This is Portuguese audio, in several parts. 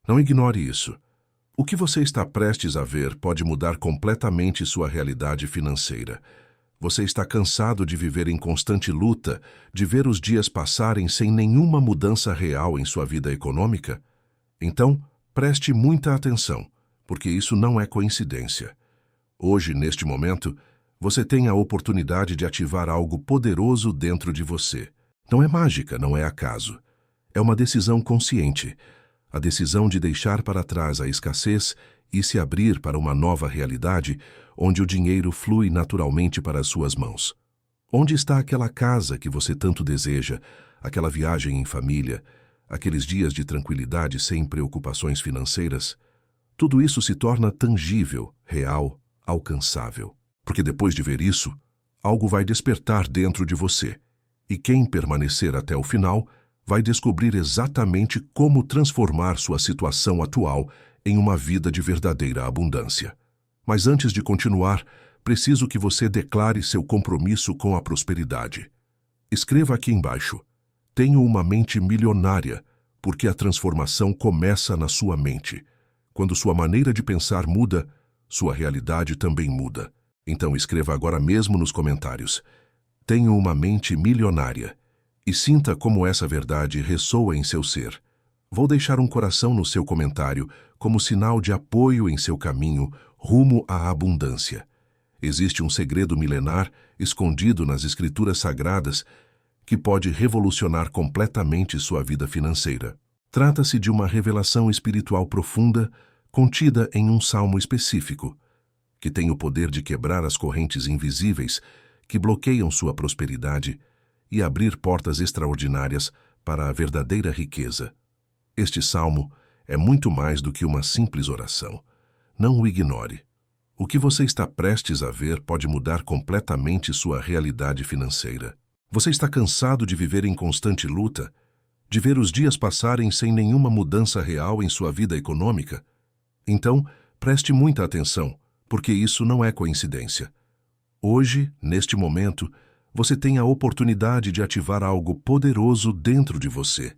Não ignore isso. O que você está prestes a ver pode mudar completamente sua realidade financeira. Você está cansado de viver em constante luta, de ver os dias passarem sem nenhuma mudança real em sua vida econômica? Então, preste muita atenção, porque isso não é coincidência. Hoje, neste momento, você tem a oportunidade de ativar algo poderoso dentro de você. Não é mágica, não é acaso. É uma decisão consciente. A decisão de deixar para trás a escassez e se abrir para uma nova realidade onde o dinheiro flui naturalmente para as suas mãos. Onde está aquela casa que você tanto deseja, aquela viagem em família, aqueles dias de tranquilidade sem preocupações financeiras? Tudo isso se torna tangível, real, alcançável. Porque depois de ver isso, algo vai despertar dentro de você. E quem permanecer até o final vai descobrir exatamente como transformar sua situação atual em uma vida de verdadeira abundância. Mas antes de continuar, preciso que você declare seu compromisso com a prosperidade. Escreva aqui embaixo: tenho uma mente milionária, porque a transformação começa na sua mente. Quando sua maneira de pensar muda, sua realidade também muda. Então escreva agora mesmo nos comentários: tenho uma mente milionária. E sinta como essa verdade ressoa em seu ser. Vou deixar um coração no seu comentário como sinal de apoio em seu caminho rumo à abundância. Existe um segredo milenar escondido nas Escrituras Sagradas que pode revolucionar completamente sua vida financeira. Trata-se de uma revelação espiritual profunda contida em um salmo específico, que tem o poder de quebrar as correntes invisíveis que bloqueiam sua prosperidade e abrir portas extraordinárias para a verdadeira riqueza. Este salmo é muito mais do que uma simples oração. Não o ignore. O que você está prestes a ver pode mudar completamente sua realidade financeira. Você está cansado de viver em constante luta, de ver os dias passarem sem nenhuma mudança real em sua vida econômica? Então, preste muita atenção, porque isso não é coincidência. Hoje, neste momento, você tem a oportunidade de ativar algo poderoso dentro de você.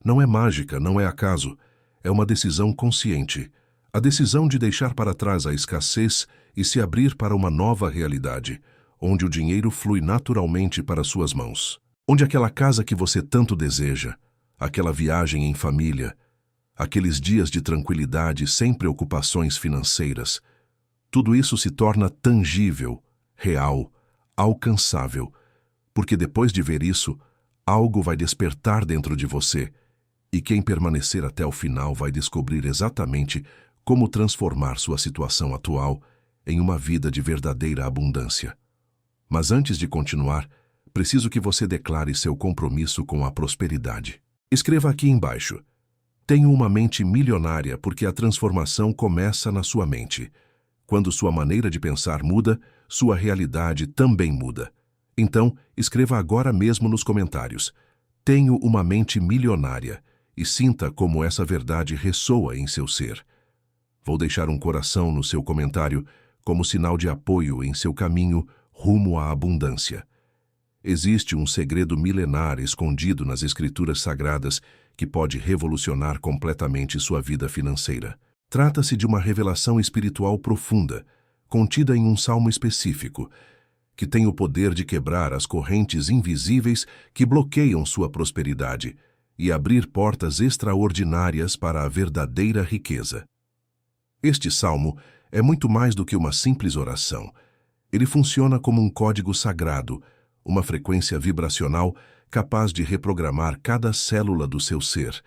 Não é mágica, não é acaso. É uma decisão consciente. A decisão de deixar para trás a escassez e se abrir para uma nova realidade, onde o dinheiro flui naturalmente para suas mãos. Onde aquela casa que você tanto deseja, aquela viagem em família, aqueles dias de tranquilidade sem preocupações financeiras, tudo isso se torna tangível, real, alcançável, porque depois de ver isso, algo vai despertar dentro de você, e quem permanecer até o final vai descobrir exatamente como transformar sua situação atual em uma vida de verdadeira abundância. Mas antes de continuar, preciso que você declare seu compromisso com a prosperidade. Escreva aqui embaixo: tenho uma mente milionária porque a transformação começa na sua mente. Quando sua maneira de pensar muda, sua realidade também muda. Então, escreva agora mesmo nos comentários: tenho uma mente milionária, e sinta como essa verdade ressoa em seu ser. Vou deixar um coração no seu comentário como sinal de apoio em seu caminho rumo à abundância. Existe um segredo milenar escondido nas Escrituras Sagradas que pode revolucionar completamente sua vida financeira. Trata-se de uma revelação espiritual profunda, contida em um salmo específico, que tem o poder de quebrar as correntes invisíveis que bloqueiam sua prosperidade e abrir portas extraordinárias para a verdadeira riqueza. Este salmo é muito mais do que uma simples oração. Ele funciona como um código sagrado, uma frequência vibracional capaz de reprogramar cada célula do seu ser,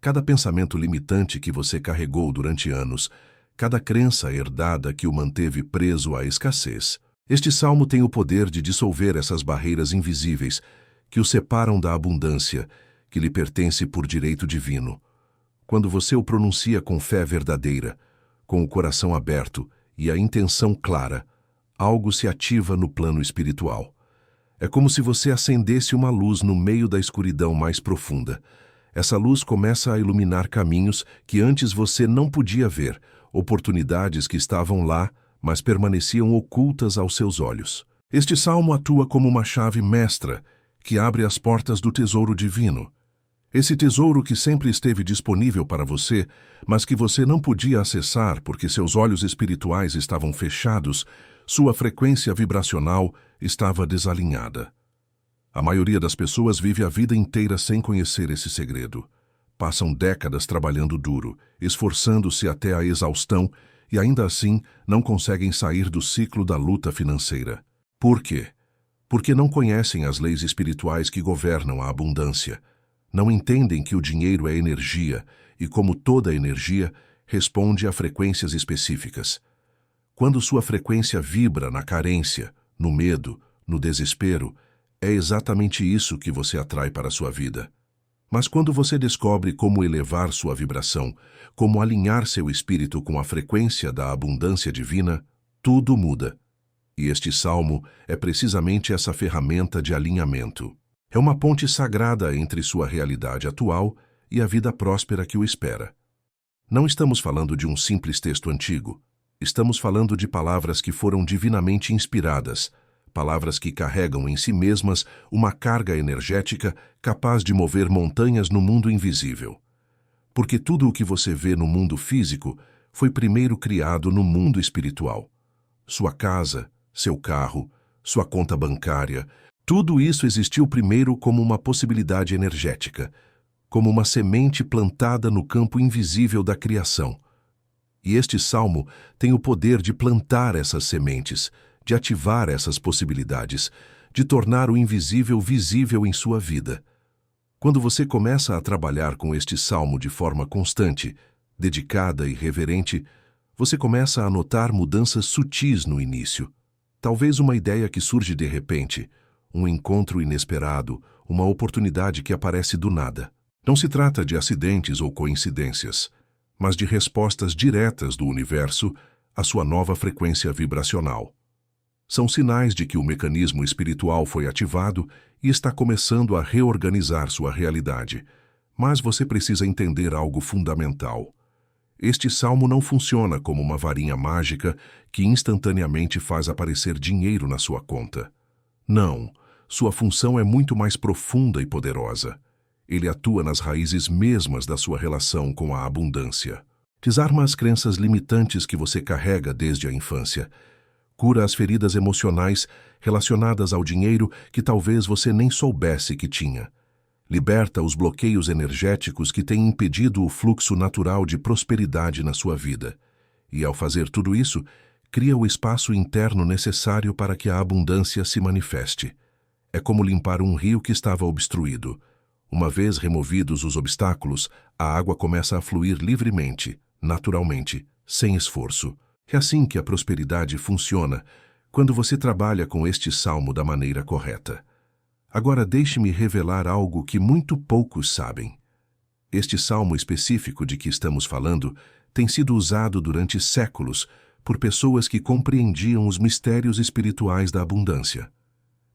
cada pensamento limitante que você carregou durante anos, cada crença herdada que o manteve preso à escassez. Este salmo tem o poder de dissolver essas barreiras invisíveis que o separam da abundância que lhe pertence por direito divino. Quando você o pronuncia com fé verdadeira, com o coração aberto e a intenção clara, algo se ativa no plano espiritual. É como se você acendesse uma luz no meio da escuridão mais profunda. Essa luz começa a iluminar caminhos que antes você não podia ver, oportunidades que estavam lá, mas permaneciam ocultas aos seus olhos. Este salmo atua como uma chave mestra que abre as portas do tesouro divino. Esse tesouro que sempre esteve disponível para você, mas que você não podia acessar porque seus olhos espirituais estavam fechados, sua frequência vibracional estava desalinhada. A maioria das pessoas vive a vida inteira sem conhecer esse segredo. Passam décadas trabalhando duro, esforçando-se até a exaustão e ainda assim não conseguem sair do ciclo da luta financeira. Por quê? Porque não conhecem as leis espirituais que governam a abundância. Não entendem que o dinheiro é energia e, como toda energia, responde a frequências específicas. Quando sua frequência vibra na carência, no medo, no desespero, é exatamente isso que você atrai para a sua vida. Mas quando você descobre como elevar sua vibração, como alinhar seu espírito com a frequência da abundância divina, tudo muda. E este salmo é precisamente essa ferramenta de alinhamento. É uma ponte sagrada entre sua realidade atual e a vida próspera que o espera. Não estamos falando de um simples texto antigo. Estamos falando de palavras que foram divinamente inspiradas, palavras que carregam em si mesmas uma carga energética capaz de mover montanhas no mundo invisível. Porque tudo o que você vê no mundo físico foi primeiro criado no mundo espiritual. Sua casa, seu carro, sua conta bancária, tudo isso existiu primeiro como uma possibilidade energética, como uma semente plantada no campo invisível da criação. E este salmo tem o poder de plantar essas sementes, de ativar essas possibilidades, de tornar o invisível visível em sua vida. Quando você começa a trabalhar com este salmo de forma constante, dedicada e reverente, você começa a notar mudanças sutis no início. Talvez uma ideia que surge de repente, um encontro inesperado, uma oportunidade que aparece do nada. Não se trata de acidentes ou coincidências, mas de respostas diretas do universo à sua nova frequência vibracional. São sinais de que o mecanismo espiritual foi ativado e está começando a reorganizar sua realidade. Mas você precisa entender algo fundamental. Este salmo não funciona como uma varinha mágica que instantaneamente faz aparecer dinheiro na sua conta. Não. Sua função é muito mais profunda e poderosa. Ele atua nas raízes mesmas da sua relação com a abundância. Desarma as crenças limitantes que você carrega desde a infância. Cura as feridas emocionais relacionadas ao dinheiro que talvez você nem soubesse que tinha. Liberta os bloqueios energéticos que têm impedido o fluxo natural de prosperidade na sua vida. E, ao fazer tudo isso, cria o espaço interno necessário para que a abundância se manifeste. É como limpar um rio que estava obstruído. Uma vez removidos os obstáculos, a água começa a fluir livremente, naturalmente, sem esforço. É assim que a prosperidade funciona, quando você trabalha com este salmo da maneira correta. Agora deixe-me revelar algo que muito poucos sabem. Este salmo específico de que estamos falando tem sido usado durante séculos por pessoas que compreendiam os mistérios espirituais da abundância.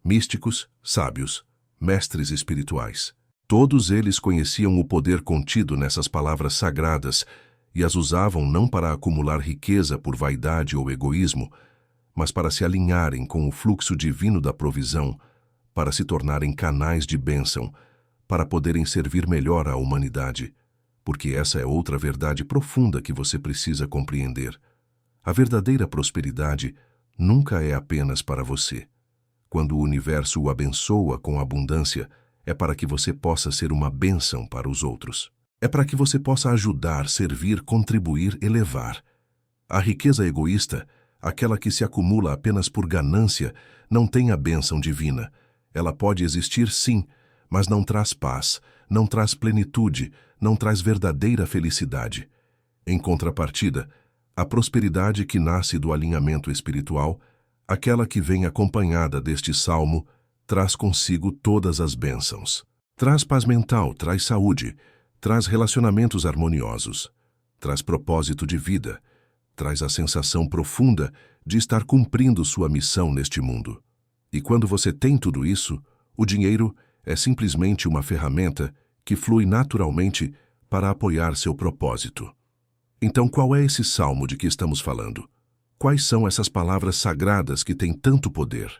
Místicos, sábios, mestres espirituais. Todos eles conheciam o poder contido nessas palavras sagradas e as usavam não para acumular riqueza por vaidade ou egoísmo, mas para se alinharem com o fluxo divino da provisão, para se tornarem canais de bênção, para poderem servir melhor à humanidade, porque essa é outra verdade profunda que você precisa compreender. A verdadeira prosperidade nunca é apenas para você. Quando o universo o abençoa com abundância, é para que você possa ser uma bênção para os outros. É para que você possa ajudar, servir, contribuir, elevar. A riqueza egoísta, aquela que se acumula apenas por ganância, não tem a bênção divina. Ela pode existir sim, mas não traz paz, não traz plenitude, não traz verdadeira felicidade. Em contrapartida, a prosperidade que nasce do alinhamento espiritual, aquela que vem acompanhada deste salmo, traz consigo todas as bênçãos. Traz paz mental, traz saúde, traz relacionamentos harmoniosos, traz propósito de vida, traz a sensação profunda de estar cumprindo sua missão neste mundo. E quando você tem tudo isso, o dinheiro é simplesmente uma ferramenta que flui naturalmente para apoiar seu propósito. Então, qual é esse salmo de que estamos falando? Quais são essas palavras sagradas que têm tanto poder?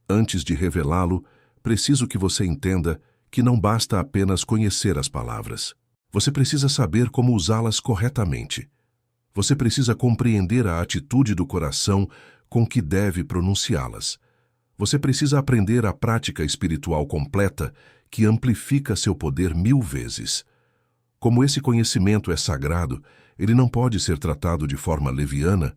Antes de revelá-lo, preciso que você entenda que não basta apenas conhecer as palavras. Você precisa saber como usá-las corretamente. Você precisa compreender a atitude do coração com que deve pronunciá-las. Você precisa aprender a prática espiritual completa que amplifica seu poder 1000 vezes. Como esse conhecimento é sagrado, ele não pode ser tratado de forma leviana,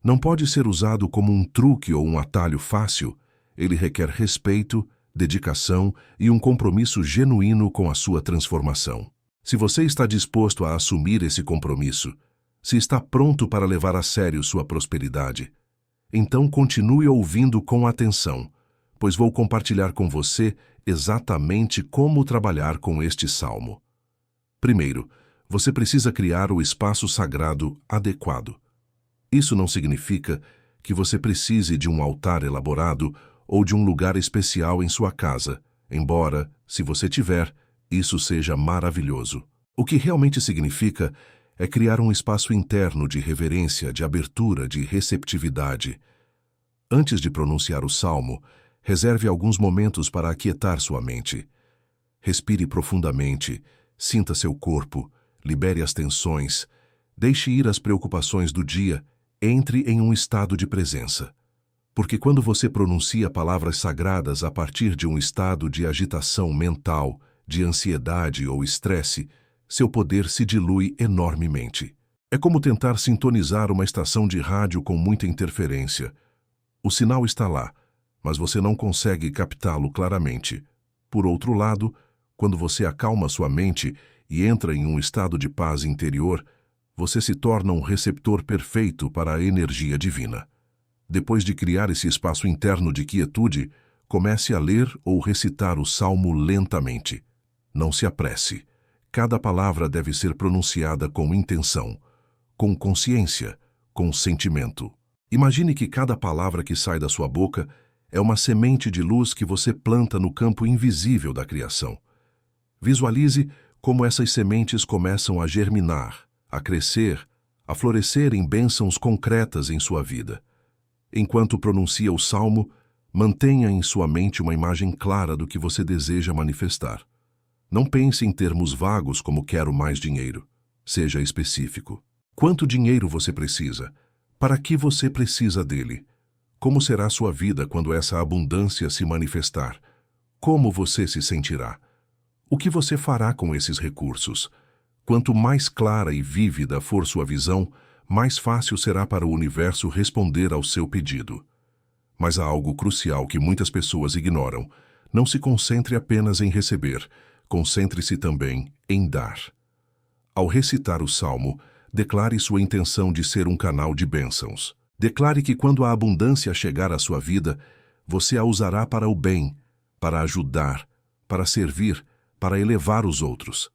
não pode ser usado como um truque ou um atalho fácil. Ele requer respeito, dedicação e um compromisso genuíno com a sua transformação. Se você está disposto a assumir esse compromisso, se está pronto para levar a sério sua prosperidade, então continue ouvindo com atenção, pois vou compartilhar com você exatamente como trabalhar com este salmo. Primeiro, você precisa criar o espaço sagrado adequado. Isso não significa que você precise de um altar elaborado ou de um lugar especial em sua casa, embora, se você tiver, isso seja maravilhoso. O que realmente significa é criar um espaço interno de reverência, de abertura, de receptividade. Antes de pronunciar o salmo, reserve alguns momentos para aquietar sua mente. Respire profundamente, sinta seu corpo, libere as tensões, deixe ir as preocupações do dia, entre em um estado de presença. Porque quando você pronuncia palavras sagradas a partir de um estado de agitação mental, de ansiedade ou estresse, seu poder se dilui enormemente. É como tentar sintonizar uma estação de rádio com muita interferência. O sinal está lá, mas você não consegue captá-lo claramente. Por outro lado, quando você acalma sua mente e entra em um estado de paz interior, você se torna um receptor perfeito para a energia divina. Depois de criar esse espaço interno de quietude, comece a ler ou recitar o salmo lentamente. Não se apresse. Cada palavra deve ser pronunciada com intenção, com consciência, com sentimento. Imagine que cada palavra que sai da sua boca é uma semente de luz que você planta no campo invisível da criação. Visualize como essas sementes começam a germinar, a crescer, a florescer em bênçãos concretas em sua vida. Enquanto pronuncia o salmo, mantenha em sua mente uma imagem clara do que você deseja manifestar. Não pense em termos vagos como quero mais dinheiro. Seja específico. Quanto dinheiro você precisa? Para que você precisa dele? Como será sua vida quando essa abundância se manifestar? Como você se sentirá? O que você fará com esses recursos? Quanto mais clara e vívida for sua visão, mais fácil será para o universo responder ao seu pedido. Mas há algo crucial que muitas pessoas ignoram. Não se concentre apenas em receber. Concentre-se também em dar. Ao recitar o salmo, declare sua intenção de ser um canal de bênçãos. Declare que quando a abundância chegar à sua vida, você a usará para o bem, para ajudar, para servir, para elevar os outros.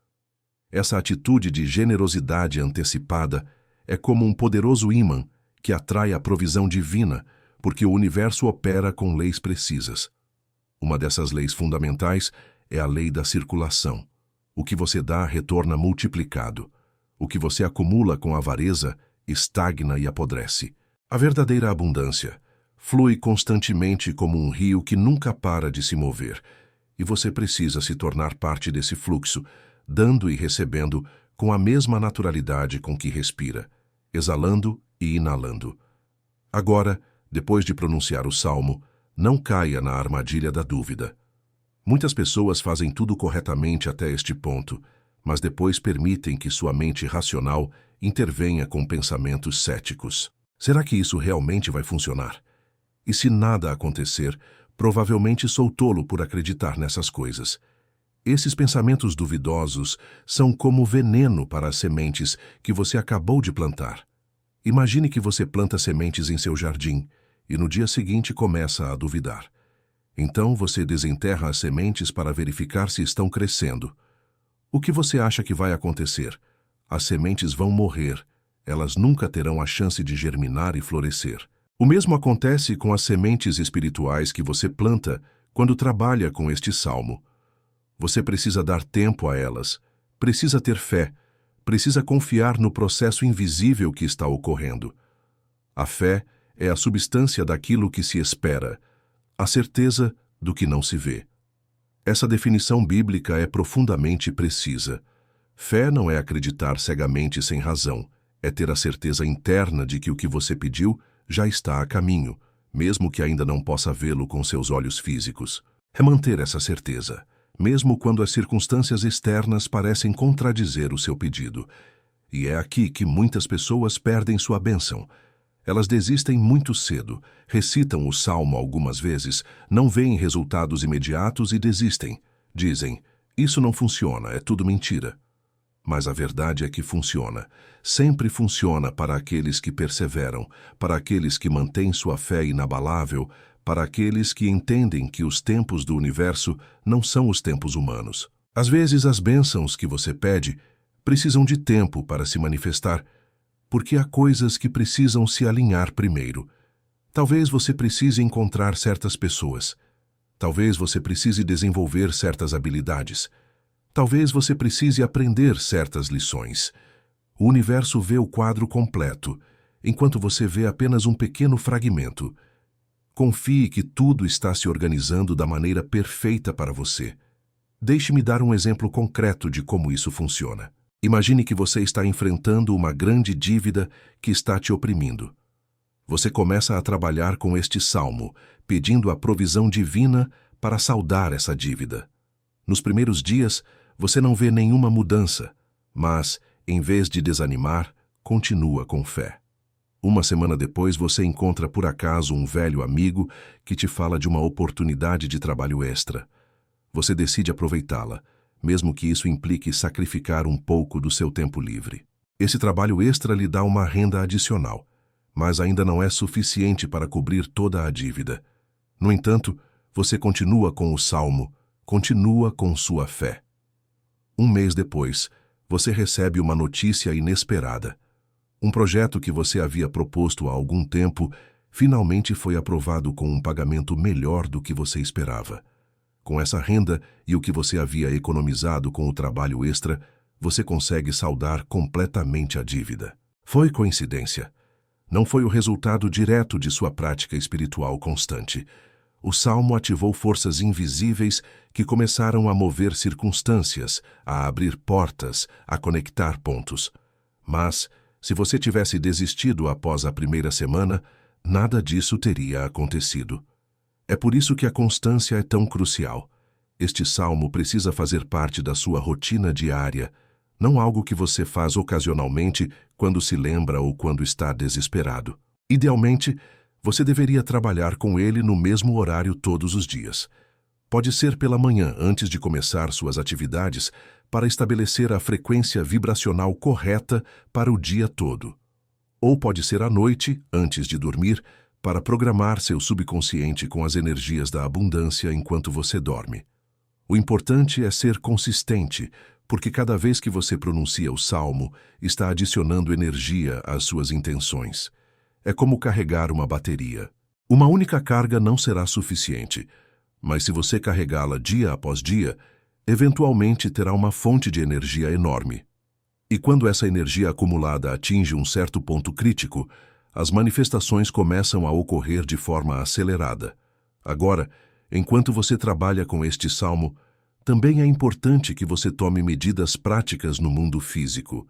Essa atitude de generosidade antecipada é como um poderoso ímã que atrai a provisão divina, porque o universo opera com leis precisas. Uma dessas leis fundamentais é a lei da circulação. O que você dá retorna multiplicado. O que você acumula com avareza estagna e apodrece. A verdadeira abundância flui constantemente como um rio que nunca para de se mover, e você precisa se tornar parte desse fluxo, dando e recebendo com a mesma naturalidade com que respira, exalando e inalando. Agora, depois de pronunciar o salmo, não caia na armadilha da dúvida. Muitas pessoas fazem tudo corretamente até este ponto, mas depois permitem que sua mente racional intervenha com pensamentos céticos. Será que isso realmente vai funcionar? E se nada acontecer, provavelmente sou tolo por acreditar nessas coisas. Esses pensamentos duvidosos são como veneno para as sementes que você acabou de plantar. Imagine que você planta sementes em seu jardim e no dia seguinte começa a duvidar. Então você desenterra as sementes para verificar se estão crescendo. O que você acha que vai acontecer? As sementes vão morrer. Elas nunca terão a chance de germinar e florescer. O mesmo acontece com as sementes espirituais que você planta quando trabalha com este salmo. Você precisa dar tempo a elas, precisa ter fé, precisa confiar no processo invisível que está ocorrendo. A fé é a substância daquilo que se espera, a certeza do que não se vê. Essa definição bíblica é profundamente precisa. Fé não é acreditar cegamente sem razão, é ter a certeza interna de que o que você pediu já está a caminho, mesmo que ainda não possa vê-lo com seus olhos físicos. É manter essa certeza, mesmo quando as circunstâncias externas parecem contradizer o seu pedido. E é aqui que muitas pessoas perdem sua bênção. Elas desistem muito cedo, recitam o salmo algumas vezes, não veem resultados imediatos e desistem. Dizem, isso não funciona, é tudo mentira. Mas a verdade é que funciona. Sempre funciona para aqueles que perseveram, para aqueles que mantêm sua fé inabalável, para aqueles que entendem que os tempos do universo não são os tempos humanos. Às vezes as bênçãos que você pede precisam de tempo para se manifestar, porque há coisas que precisam se alinhar primeiro. Talvez você precise encontrar certas pessoas. Talvez você precise desenvolver certas habilidades. Talvez você precise aprender certas lições. O universo vê o quadro completo, enquanto você vê apenas um pequeno fragmento. Confie que tudo está se organizando da maneira perfeita para você. Deixe-me dar um exemplo concreto de como isso funciona. Imagine que você está enfrentando uma grande dívida que está te oprimindo. Você começa a trabalhar com este salmo, pedindo a provisão divina para saldar essa dívida. Nos primeiros dias, você não vê nenhuma mudança, mas, em vez de desanimar, continua com fé. Uma semana depois, você encontra por acaso um velho amigo que te fala de uma oportunidade de trabalho extra. Você decide aproveitá-la, mesmo que isso implique sacrificar um pouco do seu tempo livre. Esse trabalho extra lhe dá uma renda adicional, mas ainda não é suficiente para cobrir toda a dívida. No entanto, você continua com o salmo, continua com sua fé. Um mês depois, você recebe uma notícia inesperada. Um projeto que você havia proposto há algum tempo finalmente foi aprovado com um pagamento melhor do que você esperava. Com essa renda e o que você havia economizado com o trabalho extra, você consegue saldar completamente a dívida. Foi coincidência. Não foi o resultado direto de sua prática espiritual constante. O salmo ativou forças invisíveis que começaram a mover circunstâncias, a abrir portas, a conectar pontos. Mas, se você tivesse desistido após a primeira semana, nada disso teria acontecido. É por isso que a constância é tão crucial. Este salmo precisa fazer parte da sua rotina diária, não algo que você faz ocasionalmente quando se lembra ou quando está desesperado. Idealmente, você deveria trabalhar com ele no mesmo horário todos os dias. Pode ser pela manhã, antes de começar suas atividades, para estabelecer a frequência vibracional correta para o dia todo. Ou pode ser à noite, antes de dormir, para programar seu subconsciente com as energias da abundância enquanto você dorme. O importante é ser consistente, porque cada vez que você pronuncia o salmo, está adicionando energia às suas intenções. É como carregar uma bateria. Uma única carga não será suficiente, mas se você carregá-la dia após dia, eventualmente terá uma fonte de energia enorme. E quando essa energia acumulada atinge um certo ponto crítico, as manifestações começam a ocorrer de forma acelerada. Agora, enquanto você trabalha com este salmo, também é importante que você tome medidas práticas no mundo físico.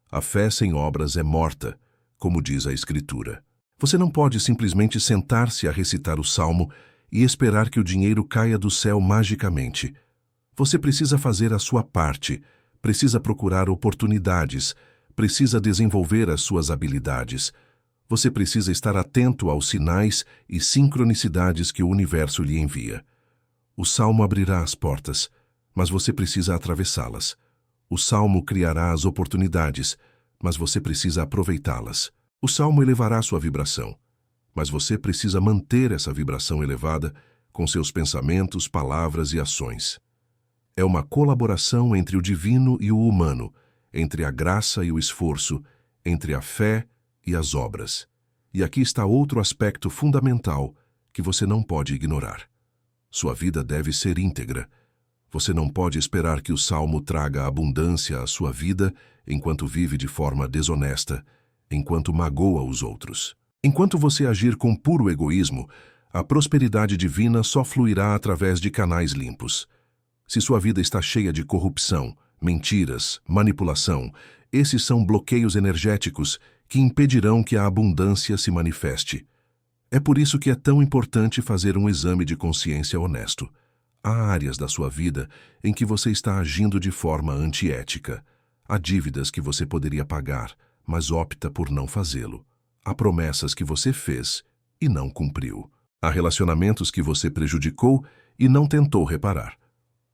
A fé sem obras é morta, como diz a Escritura. Você não pode simplesmente sentar-se a recitar o salmo e esperar que o dinheiro caia do céu magicamente. Você precisa fazer a sua parte, precisa procurar oportunidades, precisa desenvolver as suas habilidades. Você precisa estar atento aos sinais e sincronicidades que o universo lhe envia. O salmo abrirá as portas, mas você precisa atravessá-las. O salmo criará as oportunidades, mas você precisa aproveitá-las. O salmo elevará sua vibração, mas você precisa manter essa vibração elevada com seus pensamentos, palavras e ações. É uma colaboração entre o divino e o humano, entre a graça e o esforço, entre a fé e as obras. E aqui está outro aspecto fundamental que você não pode ignorar. Sua vida deve ser íntegra. Você não pode esperar que o salmo traga abundância à sua vida enquanto vive de forma desonesta, enquanto magoa os outros. Enquanto você agir com puro egoísmo, a prosperidade divina só fluirá através de canais limpos. Se sua vida está cheia de corrupção, mentiras, manipulação, esses são bloqueios energéticos que impedirão que a abundância se manifeste. É por isso que é tão importante fazer um exame de consciência honesto. Há áreas da sua vida em que você está agindo de forma antiética. Há dívidas que você poderia pagar, mas opta por não fazê-lo. Há promessas que você fez e não cumpriu. Há relacionamentos que você prejudicou e não tentou reparar.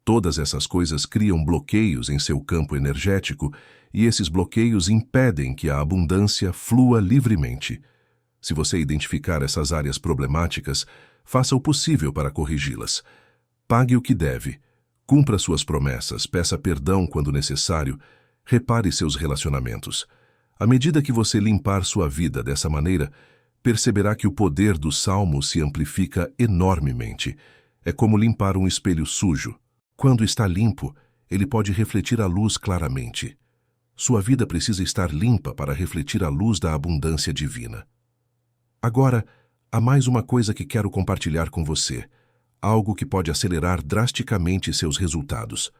Todas essas coisas criam bloqueios em seu campo energético e esses bloqueios impedem que a abundância flua livremente. Se você identificar essas áreas problemáticas, faça o possível para corrigi-las. Pague o que deve, cumpra suas promessas, peça perdão quando necessário, repare seus relacionamentos. À medida que você limpar sua vida dessa maneira, perceberá que o poder do Salmo se amplifica enormemente. É como limpar um espelho sujo. Quando está limpo, ele pode refletir a luz claramente. Sua vida precisa estar limpa para refletir a luz da abundância divina. Agora, há mais uma coisa que quero compartilhar com você, algo que pode acelerar drasticamente seus resultados.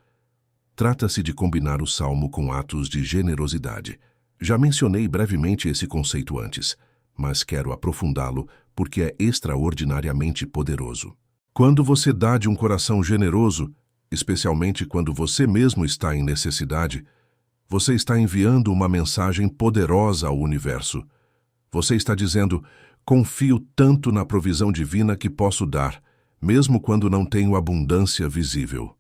Trata-se de combinar o Salmo com atos de generosidade. Já mencionei brevemente esse conceito antes, mas quero aprofundá-lo porque é extraordinariamente poderoso. Quando você dá de um coração generoso, especialmente quando você mesmo está em necessidade, você está enviando uma mensagem poderosa ao universo. Você está dizendo: confio tanto na provisão divina que posso dar, mesmo quando não tenho abundância visível.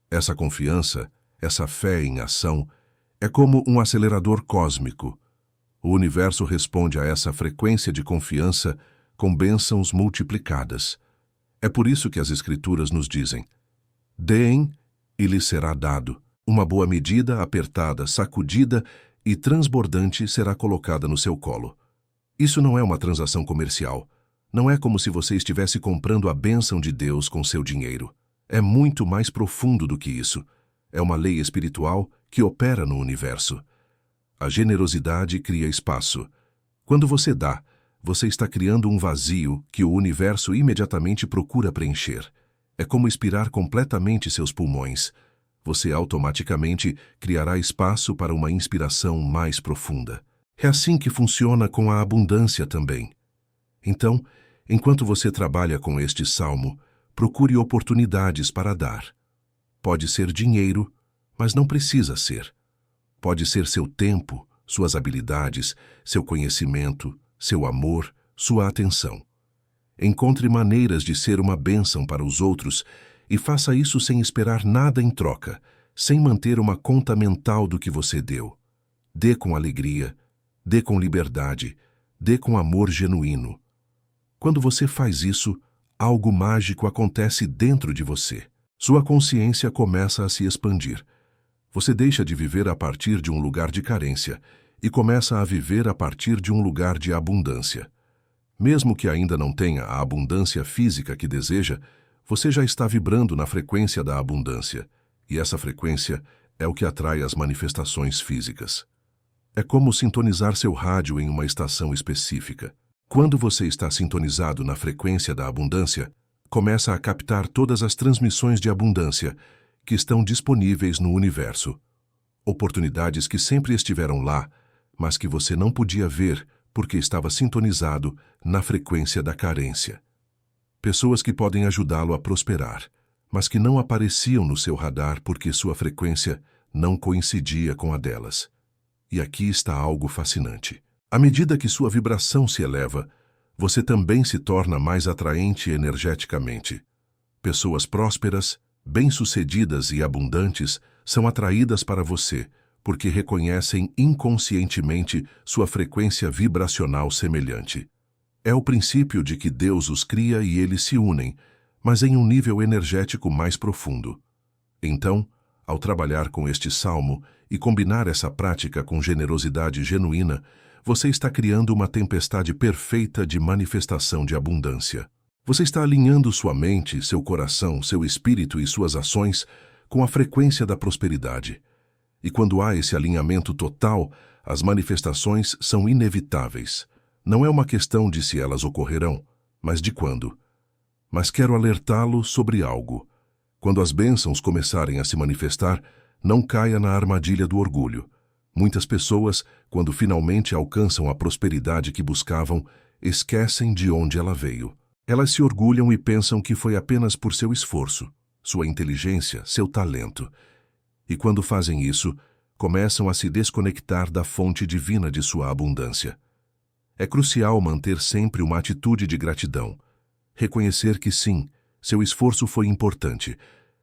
Essa confiança, essa fé em ação, é como um acelerador cósmico. O universo responde a essa frequência de confiança com bênçãos multiplicadas. É por isso que as Escrituras nos dizem: deem e lhes será dado. Uma boa medida, apertada, sacudida e transbordante será colocada no seu colo. Isso não é uma transação comercial. Não é como se você estivesse comprando a bênção de Deus com seu dinheiro. É muito mais profundo do que isso. É uma lei espiritual que opera no universo. A generosidade cria espaço. Quando você dá, você está criando um vazio que o universo imediatamente procura preencher. É como expirar completamente seus pulmões. Você automaticamente criará espaço para uma inspiração mais profunda. É assim que funciona com a abundância também. Então, enquanto você trabalha com este salmo, procure oportunidades para dar. Pode ser dinheiro, mas não precisa ser. Pode ser seu tempo, suas habilidades, seu conhecimento, seu amor, sua atenção. Encontre maneiras de ser uma bênção para os outros e faça isso sem esperar nada em troca, sem manter uma conta mental do que você deu. Dê com alegria, dê com liberdade, dê com amor genuíno. Quando você faz isso, algo mágico acontece dentro de você. Sua consciência começa a se expandir. Você deixa de viver a partir de um lugar de carência e começa a viver a partir de um lugar de abundância. Mesmo que ainda não tenha a abundância física que deseja, você já está vibrando na frequência da abundância, e essa frequência é o que atrai as manifestações físicas. É como sintonizar seu rádio em uma estação específica. Quando você está sintonizado na frequência da abundância, começa a captar todas as transmissões de abundância que estão disponíveis no universo. Oportunidades que sempre estiveram lá, mas que você não podia ver porque estava sintonizado na frequência da carência. Pessoas que podem ajudá-lo a prosperar, mas que não apareciam no seu radar porque sua frequência não coincidia com a delas. E aqui está algo fascinante. À medida que sua vibração se eleva, você também se torna mais atraente energeticamente. Pessoas prósperas, bem-sucedidas e abundantes são atraídas para você porque reconhecem inconscientemente sua frequência vibracional semelhante. É o princípio de que Deus os cria e eles se unem, mas em um nível energético mais profundo. Então, ao trabalhar com este salmo e combinar essa prática com generosidade genuína, você está criando uma tempestade perfeita de manifestação de abundância. Você está alinhando sua mente, seu coração, seu espírito e suas ações com a frequência da prosperidade. E quando há esse alinhamento total, as manifestações são inevitáveis. Não é uma questão de se elas ocorrerão, mas de quando. Mas quero alertá-lo sobre algo. Quando as bênçãos começarem a se manifestar, não caia na armadilha do orgulho. Muitas pessoas, quando finalmente alcançam a prosperidade que buscavam, esquecem de onde ela veio. Elas se orgulham e pensam que foi apenas por seu esforço, sua inteligência, seu talento. E quando fazem isso, começam a se desconectar da fonte divina de sua abundância. É crucial manter sempre uma atitude de gratidão. Reconhecer que sim, seu esforço foi importante,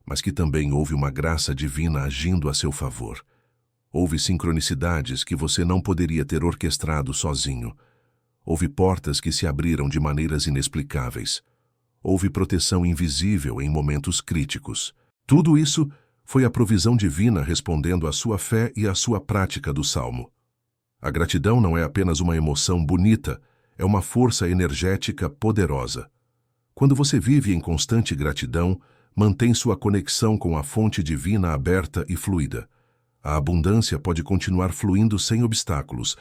mas que também houve uma graça divina agindo a seu favor. Houve sincronicidades que você não poderia ter orquestrado sozinho. Houve portas que se abriram de maneiras inexplicáveis. Houve proteção invisível em momentos críticos. Tudo isso foi a provisão divina respondendo à sua fé e à sua prática do Salmo. A gratidão não é apenas uma emoção bonita, é uma força energética poderosa. Quando você vive em constante gratidão, mantém sua conexão com a fonte divina aberta e fluida. A abundância pode continuar fluindo sem obstáculos,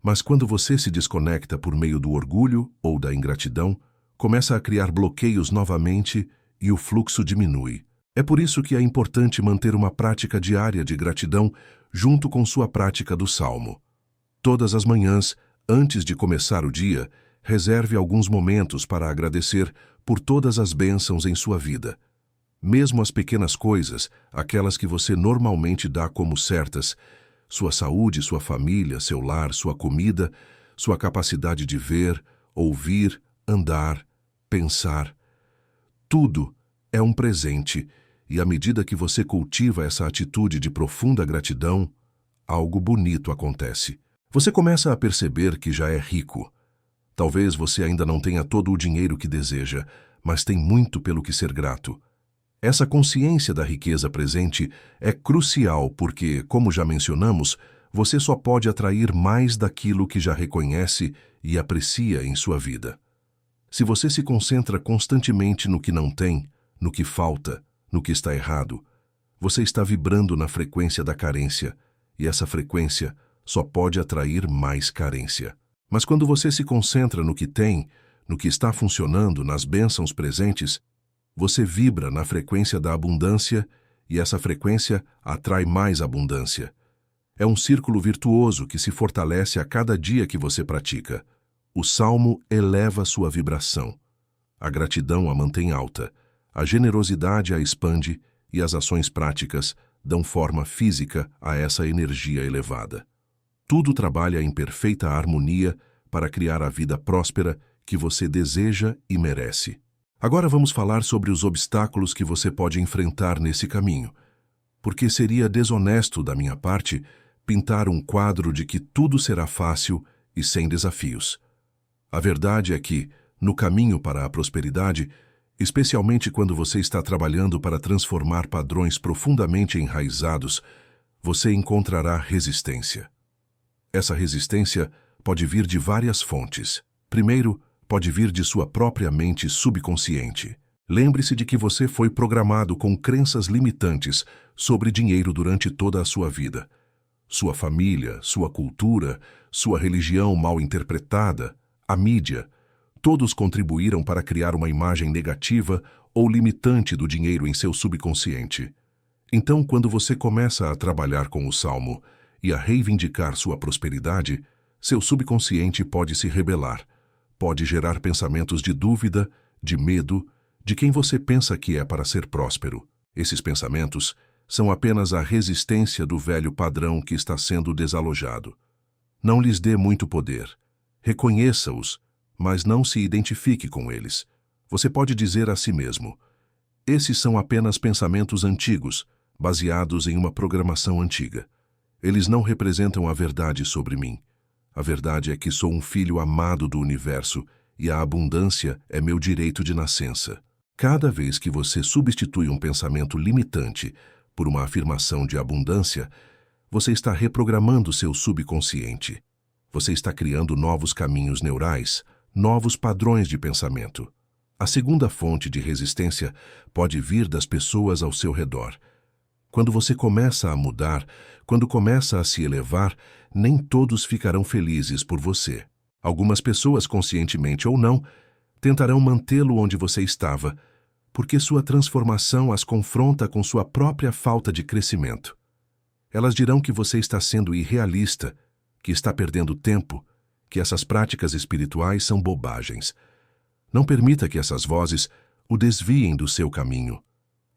mas quando você se desconecta por meio do orgulho ou da ingratidão, começa a criar bloqueios novamente e o fluxo diminui. É por isso que é importante manter uma prática diária de gratidão junto com sua prática do Salmo. Todas as manhãs, antes de começar o dia, reserve alguns momentos para agradecer por todas as bênçãos em sua vida. Mesmo as pequenas coisas, aquelas que você normalmente dá como certas, sua saúde, sua família, seu lar, sua comida, sua capacidade de ver, ouvir, andar, pensar. Tudo é um presente e à medida que você cultiva essa atitude de profunda gratidão, algo bonito acontece. Você começa a perceber que já é rico. Talvez você ainda não tenha todo o dinheiro que deseja, mas tem muito pelo que ser grato. Essa consciência da riqueza presente é crucial porque, como já mencionamos, você só pode atrair mais daquilo que já reconhece e aprecia em sua vida. Se você se concentra constantemente no que não tem, no que falta, no que está errado, você está vibrando na frequência da carência, e essa frequência só pode atrair mais carência. Mas quando você se concentra no que tem, no que está funcionando, nas bênçãos presentes, você vibra na frequência da abundância e essa frequência atrai mais abundância. É um círculo virtuoso que se fortalece a cada dia que você pratica. O Salmo eleva sua vibração. A gratidão a mantém alta, a generosidade a expande e as ações práticas dão forma física a essa energia elevada. Tudo trabalha em perfeita harmonia para criar a vida próspera que você deseja e merece. Agora vamos falar sobre os obstáculos que você pode enfrentar nesse caminho, porque seria desonesto da minha parte pintar um quadro de que tudo será fácil e sem desafios. A verdade é que, no caminho para a prosperidade, especialmente quando você está trabalhando para transformar padrões profundamente enraizados, você encontrará resistência. Essa resistência pode vir de várias fontes. Primeiro, pode vir de sua própria mente subconsciente. Lembre-se de que você foi programado com crenças limitantes sobre dinheiro durante toda a sua vida. Sua família, sua cultura, sua religião mal interpretada, a mídia, todos contribuíram para criar uma imagem negativa ou limitante do dinheiro em seu subconsciente. Então, quando você começa a trabalhar com o Salmo e a reivindicar sua prosperidade, seu subconsciente pode se rebelar. Pode gerar pensamentos de dúvida, de medo, de quem você pensa que é para ser próspero. Esses pensamentos são apenas a resistência do velho padrão que está sendo desalojado. Não lhes dê muito poder. Reconheça-os, mas não se identifique com eles. Você pode dizer a si mesmo: esses são apenas pensamentos antigos, baseados em uma programação antiga. Eles não representam a verdade sobre mim. A verdade é que sou um filho amado do universo e a abundância é meu direito de nascença. Cada vez que você substitui um pensamento limitante por uma afirmação de abundância, você está reprogramando seu subconsciente. Você está criando novos caminhos neurais, novos padrões de pensamento. A segunda fonte de resistência pode vir das pessoas ao seu redor. Quando você começa a mudar, quando começa a se elevar, nem todos ficarão felizes por você. Algumas pessoas, conscientemente ou não, tentarão mantê-lo onde você estava, porque sua transformação as confronta com sua própria falta de crescimento. Elas dirão que você está sendo irrealista, que está perdendo tempo, que essas práticas espirituais são bobagens. Não permita que essas vozes o desviem do seu caminho.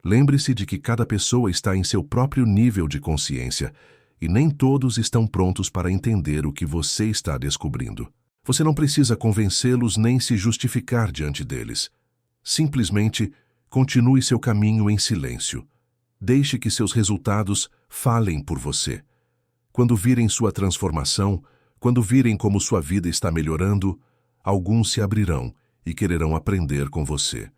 Lembre-se de que cada pessoa está em seu próprio nível de consciência e nem todos estão prontos para entender o que você está descobrindo. Você não precisa convencê-los nem se justificar diante deles. Simplesmente continue seu caminho em silêncio. Deixe que seus resultados falem por você. Quando virem sua transformação, quando virem como sua vida está melhorando, alguns se abrirão e quererão aprender com você.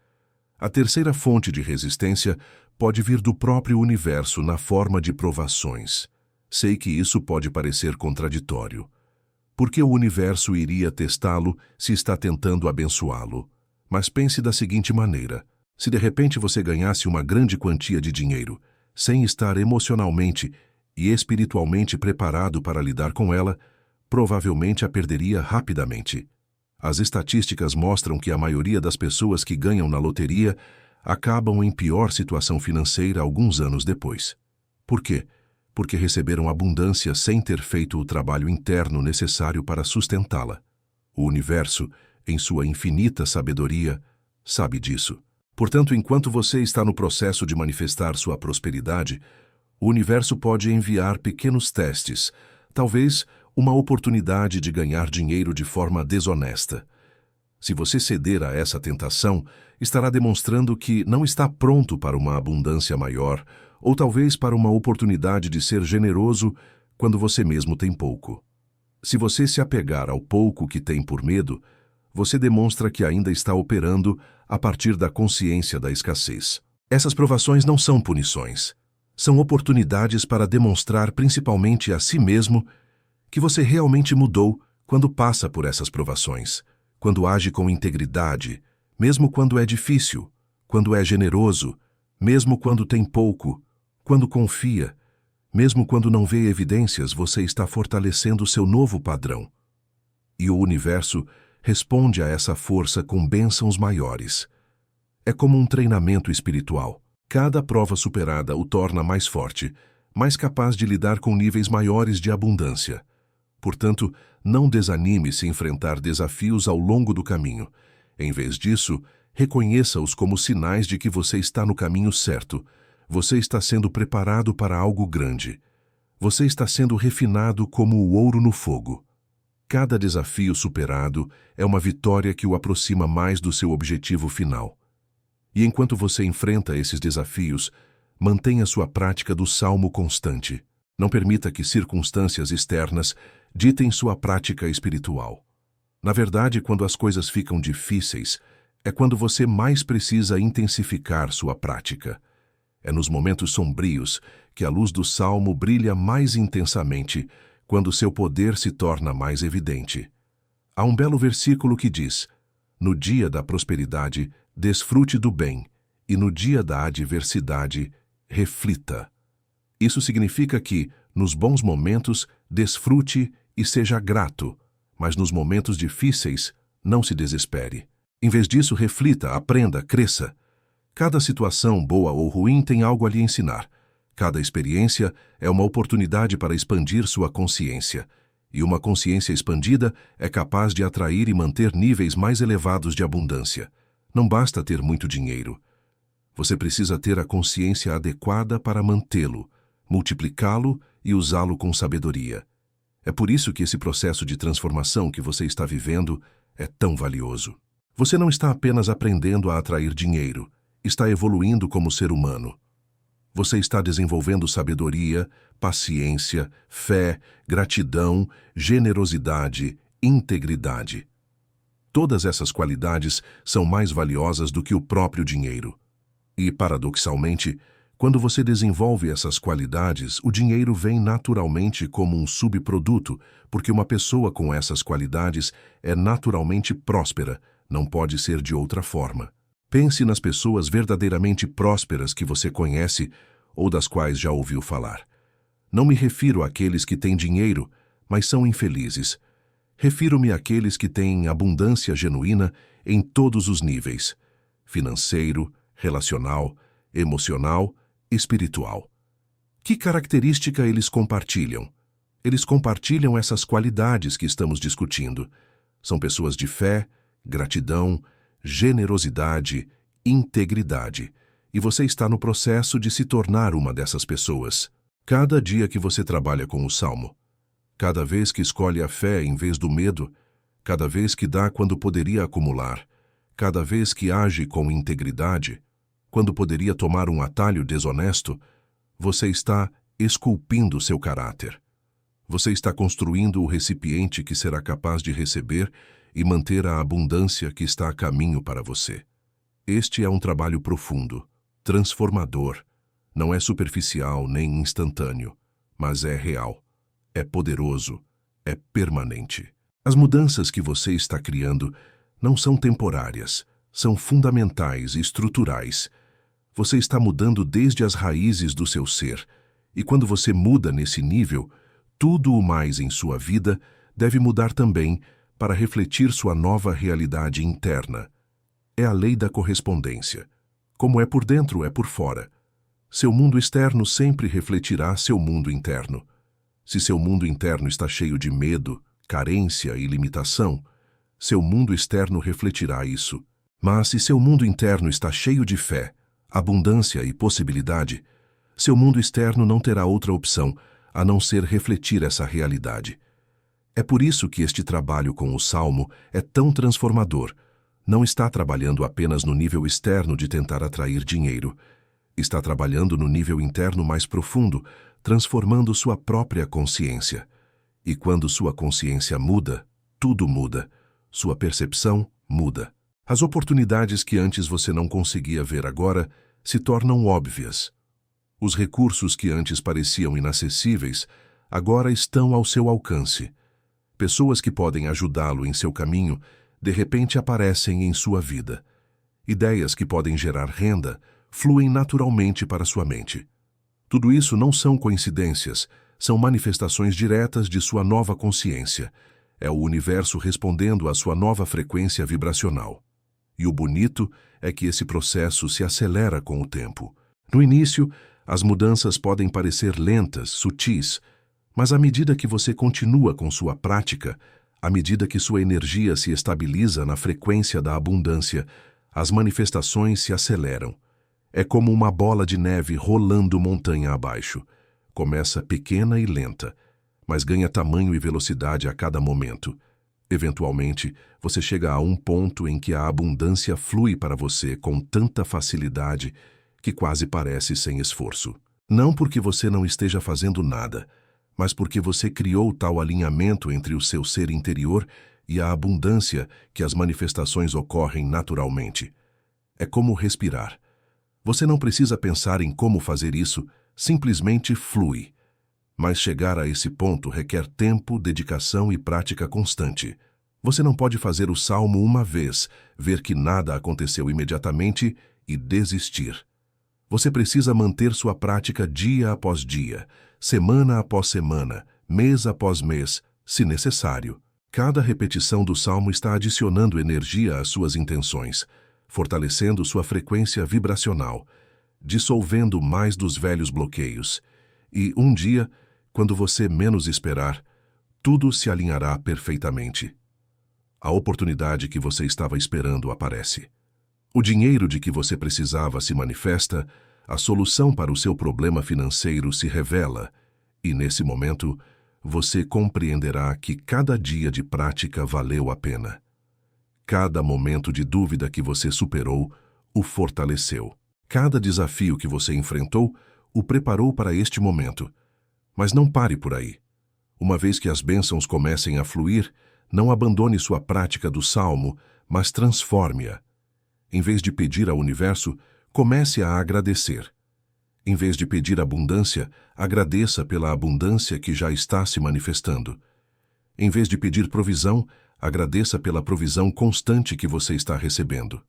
A terceira fonte de resistência pode vir do próprio universo na forma de provações. Sei que isso pode parecer contraditório. Por que o universo iria testá-lo se está tentando abençoá-lo? Mas pense da seguinte maneira: se de repente você ganhasse uma grande quantia de dinheiro, sem estar emocionalmente e espiritualmente preparado para lidar com ela, provavelmente a perderia rapidamente. As estatísticas mostram que a maioria das pessoas que ganham na loteria acabam em pior situação financeira alguns anos depois. Por quê? Porque receberam abundância sem ter feito o trabalho interno necessário para sustentá-la. O universo, em sua infinita sabedoria, sabe disso. Portanto, enquanto você está no processo de manifestar sua prosperidade, o universo pode enviar pequenos testes, talvez uma oportunidade de ganhar dinheiro de forma desonesta. Se você ceder a essa tentação, estará demonstrando que não está pronto para uma abundância maior, ou talvez para uma oportunidade de ser generoso quando você mesmo tem pouco. Se você se apegar ao pouco que tem por medo, você demonstra que ainda está operando a partir da consciência da escassez. Essas provações não são punições. São oportunidades para demonstrar principalmente a si mesmo que você realmente mudou quando passa por essas provações, quando age com integridade, mesmo quando é difícil, quando é generoso, mesmo quando tem pouco, quando confia, mesmo quando não vê evidências, você está fortalecendo seu novo padrão. E o universo responde a essa força com bênçãos maiores. É como um treinamento espiritual. Cada prova superada o torna mais forte, mais capaz de lidar com níveis maiores de abundância. Portanto, não desanime se enfrentar desafios ao longo do caminho. Em vez disso, reconheça-os como sinais de que você está no caminho certo. Você está sendo preparado para algo grande. Você está sendo refinado como o ouro no fogo. Cada desafio superado é uma vitória que o aproxima mais do seu objetivo final. E enquanto você enfrenta esses desafios, mantenha sua prática do salmo constante. Não permita que circunstâncias externas ditem sua prática espiritual. Na verdade, quando as coisas ficam difíceis, é quando você mais precisa intensificar sua prática. É nos momentos sombrios que a luz do salmo brilha mais intensamente, quando seu poder se torna mais evidente. Há um belo versículo que diz: no dia da prosperidade, desfrute do bem, e no dia da adversidade, reflita. Isso significa que, nos bons momentos, desfrute e seja grato, mas nos momentos difíceis, não se desespere. Em vez disso, reflita, aprenda, cresça. Cada situação, boa ou ruim, tem algo a lhe ensinar. Cada experiência é uma oportunidade para expandir sua consciência, e uma consciência expandida é capaz de atrair e manter níveis mais elevados de abundância. Não basta ter muito dinheiro. Você precisa ter a consciência adequada para mantê-lo, multiplicá-lo e usá-lo com sabedoria. É por isso que esse processo de transformação que você está vivendo é tão valioso. Você não está apenas aprendendo a atrair dinheiro, está evoluindo como ser humano. Você está desenvolvendo sabedoria, paciência, fé, gratidão, generosidade, integridade. Todas essas qualidades são mais valiosas do que o próprio dinheiro. E, paradoxalmente, quando você desenvolve essas qualidades, o dinheiro vem naturalmente como um subproduto, porque uma pessoa com essas qualidades é naturalmente próspera, não pode ser de outra forma. Pense nas pessoas verdadeiramente prósperas que você conhece ou das quais já ouviu falar. Não me refiro àqueles que têm dinheiro, mas são infelizes. Refiro-me àqueles que têm abundância genuína em todos os níveis: financeiro, relacional, emocional, espiritual. Que característica eles compartilham? Eles compartilham essas qualidades que estamos discutindo. São pessoas de fé, gratidão, generosidade, integridade. E você está no processo de se tornar uma dessas pessoas. Cada dia que você trabalha com o Salmo, cada vez que escolhe a fé em vez do medo, cada vez que dá quando poderia acumular, cada vez que age com integridade, quando poderia tomar um atalho desonesto, você está esculpindo seu caráter. Você está construindo o recipiente que será capaz de receber e manter a abundância que está a caminho para você. Este é um trabalho profundo, transformador. Não é superficial nem instantâneo, mas é real, é poderoso, é permanente. As mudanças que você está criando não são temporárias, são fundamentais e estruturais. Você está mudando desde as raízes do seu ser, e quando você muda nesse nível, tudo o mais em sua vida deve mudar também para refletir sua nova realidade interna. É a lei da correspondência. Como é por dentro, é por fora. Seu mundo externo sempre refletirá seu mundo interno. Se seu mundo interno está cheio de medo, carência e limitação, seu mundo externo refletirá isso. Mas se seu mundo interno está cheio de fé, abundância e possibilidade, seu mundo externo não terá outra opção a não ser refletir essa realidade. É por isso que este trabalho com o Salmo é tão transformador. Não está trabalhando apenas no nível externo de tentar atrair dinheiro. Está trabalhando no nível interno mais profundo, transformando sua própria consciência. E quando sua consciência muda, tudo muda. Sua percepção muda. As oportunidades que antes você não conseguia ver agora se tornam óbvias. Os recursos que antes pareciam inacessíveis agora estão ao seu alcance. Pessoas que podem ajudá-lo em seu caminho de repente aparecem em sua vida. Ideias que podem gerar renda fluem naturalmente para sua mente. Tudo isso não são coincidências, são manifestações diretas de sua nova consciência. É o universo respondendo à sua nova frequência vibracional. E o bonito é que esse processo se acelera com o tempo. No início, as mudanças podem parecer lentas, sutis, mas à medida que você continua com sua prática, à medida que sua energia se estabiliza na frequência da abundância, as manifestações se aceleram. É como uma bola de neve rolando montanha abaixo. Começa pequena e lenta, mas ganha tamanho e velocidade a cada momento. Eventualmente, você chega a um ponto em que a abundância flui para você com tanta facilidade que quase parece sem esforço. Não porque você não esteja fazendo nada, mas porque você criou tal alinhamento entre o seu ser interior e a abundância que as manifestações ocorrem naturalmente. É como respirar. Você não precisa pensar em como fazer isso, simplesmente flui. Mas chegar a esse ponto requer tempo, dedicação e prática constante. Você não pode fazer o salmo uma vez, ver que nada aconteceu imediatamente e desistir. Você precisa manter sua prática dia após dia, semana após semana, mês após mês, se necessário. Cada repetição do salmo está adicionando energia às suas intenções, fortalecendo sua frequência vibracional, dissolvendo mais dos velhos bloqueios. E um dia, quando você menos esperar, tudo se alinhará perfeitamente. A oportunidade que você estava esperando aparece. O dinheiro de que você precisava se manifesta, a solução para o seu problema financeiro se revela, e nesse momento, você compreenderá que cada dia de prática valeu a pena. Cada momento de dúvida que você superou o fortaleceu. Cada desafio que você enfrentou o preparou para este momento. Mas não pare por aí. Uma vez que as bênçãos comecem a fluir, não abandone sua prática do salmo, mas transforme-a. Em vez de pedir ao universo, comece a agradecer. Em vez de pedir abundância, agradeça pela abundância que já está se manifestando. Em vez de pedir provisão, agradeça pela provisão constante que você está recebendo.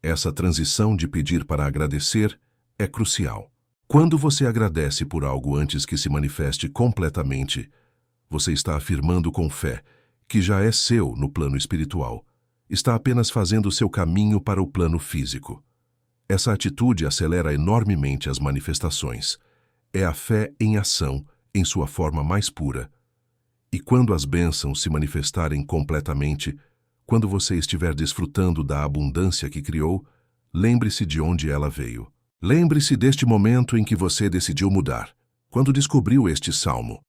Essa transição de pedir para agradecer é crucial. Quando você agradece por algo antes que se manifeste completamente, você está afirmando com fé que já é seu no plano espiritual. Está apenas fazendo seu caminho para o plano físico. Essa atitude acelera enormemente as manifestações. É a fé em ação, em sua forma mais pura. E quando as bênçãos se manifestarem completamente, quando você estiver desfrutando da abundância que criou, lembre-se de onde ela veio. Lembre-se deste momento em que você decidiu mudar, quando descobriu este salmo,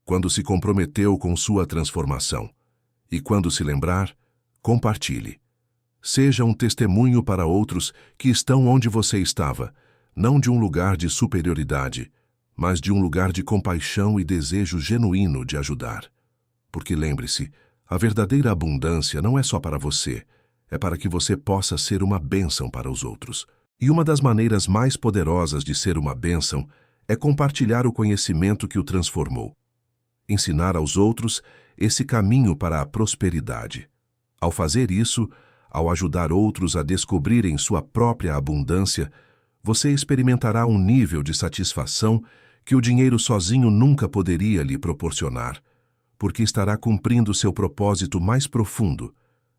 quando se comprometeu com sua transformação. E quando se lembrar, compartilhe. Seja um testemunho para outros que estão onde você estava, não de um lugar de superioridade, mas de um lugar de compaixão e desejo genuíno de ajudar. Porque lembre-se, a verdadeira abundância não é só para você, é para que você possa ser uma bênção para os outros. E uma das maneiras mais poderosas de ser uma bênção é compartilhar o conhecimento que o transformou. Ensinar aos outros esse caminho para a prosperidade. Ao fazer isso, ao ajudar outros a descobrirem sua própria abundância, você experimentará um nível de satisfação que o dinheiro sozinho nunca poderia lhe proporcionar, porque estará cumprindo seu propósito mais profundo,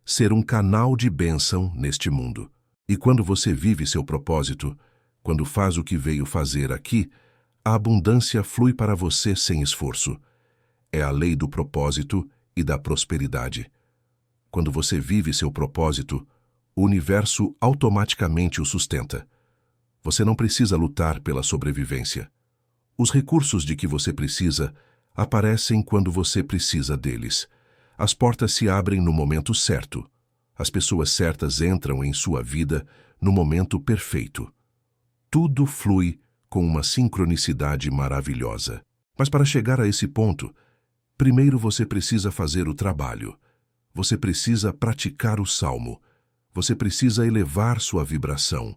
ser um canal de bênção neste mundo. E quando você vive seu propósito, quando faz o que veio fazer aqui, a abundância flui para você sem esforço. É a lei do propósito e da prosperidade. Quando você vive seu propósito, o universo automaticamente o sustenta. Você não precisa lutar pela sobrevivência. Os recursos de que você precisa aparecem quando você precisa deles. As portas se abrem no momento certo. As pessoas certas entram em sua vida no momento perfeito. Tudo flui com uma sincronicidade maravilhosa. Mas para chegar a esse ponto, primeiro você precisa fazer o trabalho. Você precisa praticar o salmo. Você precisa elevar sua vibração.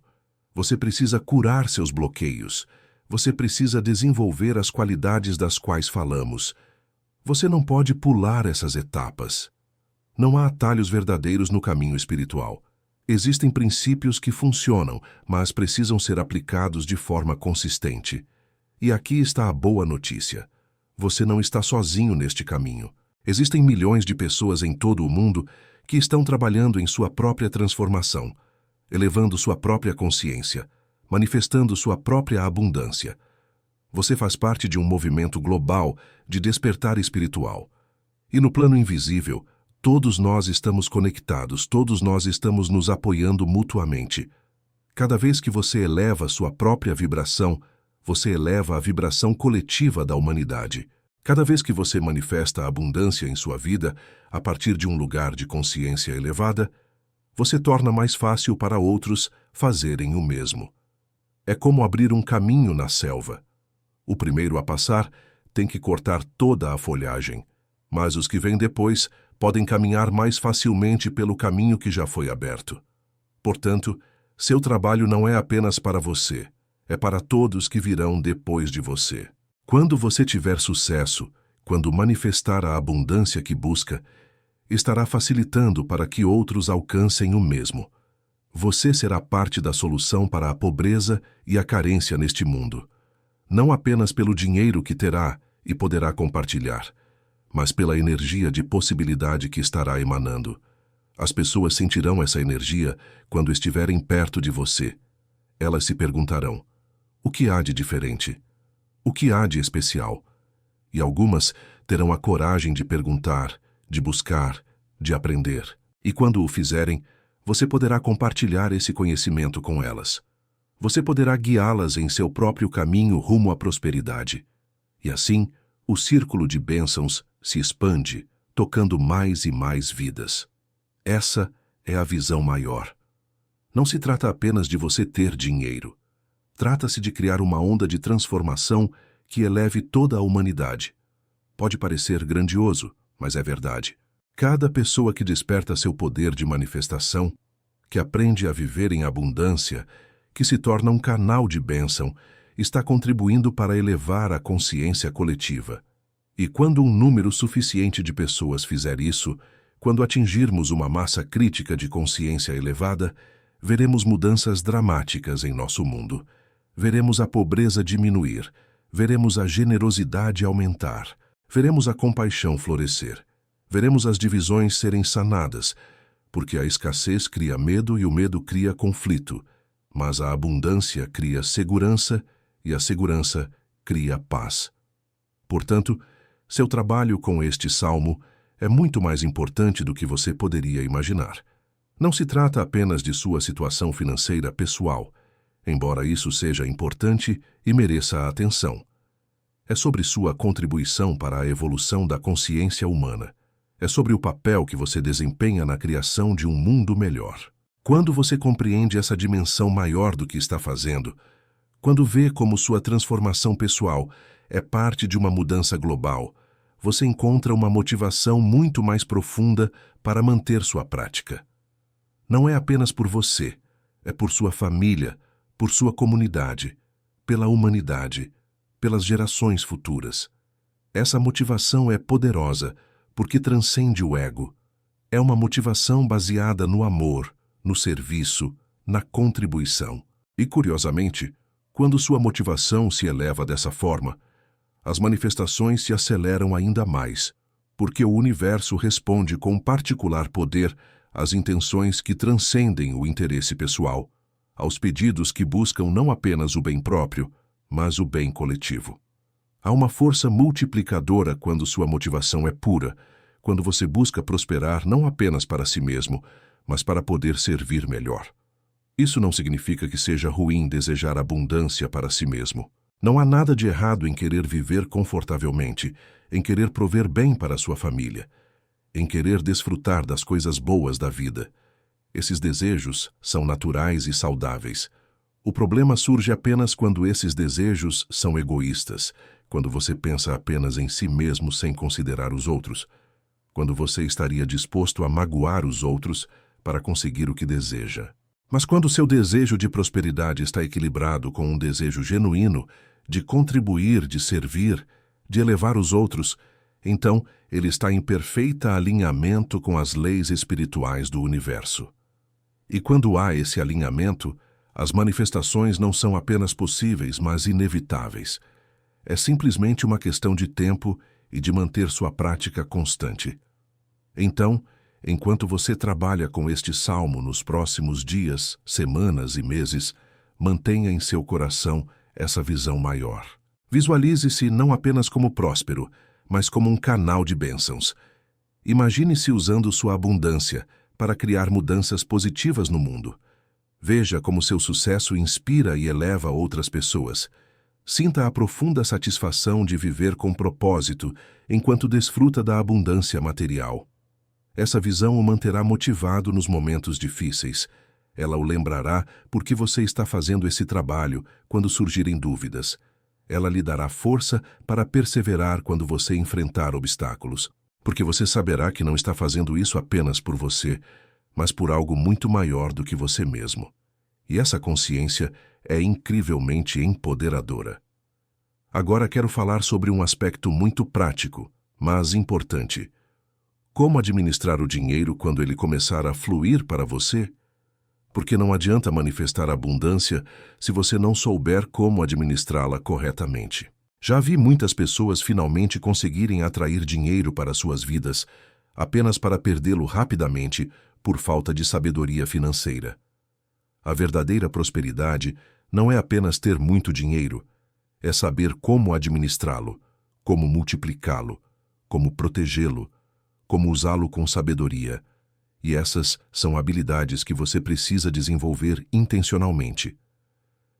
Você precisa curar seus bloqueios. Você precisa desenvolver as qualidades das quais falamos. Você não pode pular essas etapas. Não há atalhos verdadeiros no caminho espiritual. Existem princípios que funcionam, mas precisam ser aplicados de forma consistente. E aqui está a boa notícia. Você não está sozinho neste caminho. Existem milhões de pessoas em todo o mundo que estão trabalhando em sua própria transformação, elevando sua própria consciência, manifestando sua própria abundância. Você faz parte de um movimento global de despertar espiritual. E no plano invisível, todos nós estamos conectados, todos nós estamos nos apoiando mutuamente. Cada vez que você eleva sua própria vibração, você eleva a vibração coletiva da humanidade. Cada vez que você manifesta a abundância em sua vida, a partir de um lugar de consciência elevada, você torna mais fácil para outros fazerem o mesmo. É como abrir um caminho na selva. O primeiro a passar tem que cortar toda a folhagem, mas os que vêm depois podem caminhar mais facilmente pelo caminho que já foi aberto. Portanto, seu trabalho não é apenas para você, é para todos que virão depois de você. Quando você tiver sucesso, quando manifestar a abundância que busca, estará facilitando para que outros alcancem o mesmo. Você será parte da solução para a pobreza e a carência neste mundo. Não apenas pelo dinheiro que terá e poderá compartilhar, mas pela energia de possibilidade que estará emanando. As pessoas sentirão essa energia quando estiverem perto de você. Elas se perguntarão: o que há de diferente? O que há de especial? E algumas terão a coragem de perguntar, de buscar, de aprender. E quando o fizerem, você poderá compartilhar esse conhecimento com elas. Você poderá guiá-las em seu próprio caminho rumo à prosperidade. E assim, o círculo de bênçãos se expande, tocando mais e mais vidas. Essa é a visão maior. Não se trata apenas de você ter dinheiro. Trata-se de criar uma onda de transformação que eleve toda a humanidade. Pode parecer grandioso, mas é verdade. Cada pessoa que desperta seu poder de manifestação, que aprende a viver em abundância, que se torna um canal de bênção, está contribuindo para elevar a consciência coletiva. E quando um número suficiente de pessoas fizer isso, quando atingirmos uma massa crítica de consciência elevada, veremos mudanças dramáticas em nosso mundo. Veremos a pobreza diminuir, veremos a generosidade aumentar, veremos a compaixão florescer, veremos as divisões serem sanadas, porque a escassez cria medo e o medo cria conflito, mas a abundância cria segurança e a segurança cria paz. Portanto, seu trabalho com este salmo é muito mais importante do que você poderia imaginar. Não se trata apenas de sua situação financeira pessoal, embora isso seja importante e mereça a atenção. É sobre sua contribuição para a evolução da consciência humana. É sobre o papel que você desempenha na criação de um mundo melhor. Quando você compreende essa dimensão maior do que está fazendo, quando vê como sua transformação pessoal é parte de uma mudança global, você encontra uma motivação muito mais profunda para manter sua prática. Não é apenas por você, é por sua família, por sua comunidade, pela humanidade, pelas gerações futuras. Essa motivação é poderosa porque transcende o ego. É uma motivação baseada no amor, no serviço, na contribuição. E, curiosamente, quando sua motivação se eleva dessa forma, as manifestações se aceleram ainda mais, porque o universo responde com particular poder às intenções que transcendem o interesse pessoal, aos pedidos que buscam não apenas o bem próprio, mas o bem coletivo. Há uma força multiplicadora quando sua motivação é pura, quando você busca prosperar não apenas para si mesmo, mas para poder servir melhor. Isso não significa que seja ruim desejar abundância para si mesmo. Não há nada de errado em querer viver confortavelmente, em querer prover bem para sua família, em querer desfrutar das coisas boas da vida. Esses desejos são naturais e saudáveis. O problema surge apenas quando esses desejos são egoístas, quando você pensa apenas em si mesmo sem considerar os outros, quando você estaria disposto a magoar os outros para conseguir o que deseja. Mas quando seu desejo de prosperidade está equilibrado com um desejo genuíno de contribuir, de servir, de elevar os outros, então ele está em perfeito alinhamento com as leis espirituais do universo. E quando há esse alinhamento, as manifestações não são apenas possíveis, mas inevitáveis. É simplesmente uma questão de tempo e de manter sua prática constante. Então, enquanto você trabalha com este salmo nos próximos dias, semanas e meses, mantenha em seu coração essa visão maior. Visualize-se não apenas como próspero, mas como um canal de bênçãos. Imagine-se usando sua abundância para criar mudanças positivas no mundo. Veja como seu sucesso inspira e eleva outras pessoas. Sinta a profunda satisfação de viver com propósito enquanto desfruta da abundância material. Essa visão o manterá motivado nos momentos difíceis. Ela o lembrará por que você está fazendo esse trabalho quando surgirem dúvidas. Ela lhe dará força para perseverar quando você enfrentar obstáculos, porque você saberá que não está fazendo isso apenas por você, mas por algo muito maior do que você mesmo. E essa consciência é incrivelmente empoderadora. Agora quero falar sobre um aspecto muito prático, mas importante. Como administrar o dinheiro quando ele começar a fluir para você? Porque não adianta manifestar abundância se você não souber como administrá-la corretamente. Já vi muitas pessoas finalmente conseguirem atrair dinheiro para suas vidas, apenas para perdê-lo rapidamente por falta de sabedoria financeira. A verdadeira prosperidade não é apenas ter muito dinheiro, é saber como administrá-lo, como multiplicá-lo, como protegê-lo, como usá-lo com sabedoria. E essas são habilidades que você precisa desenvolver intencionalmente.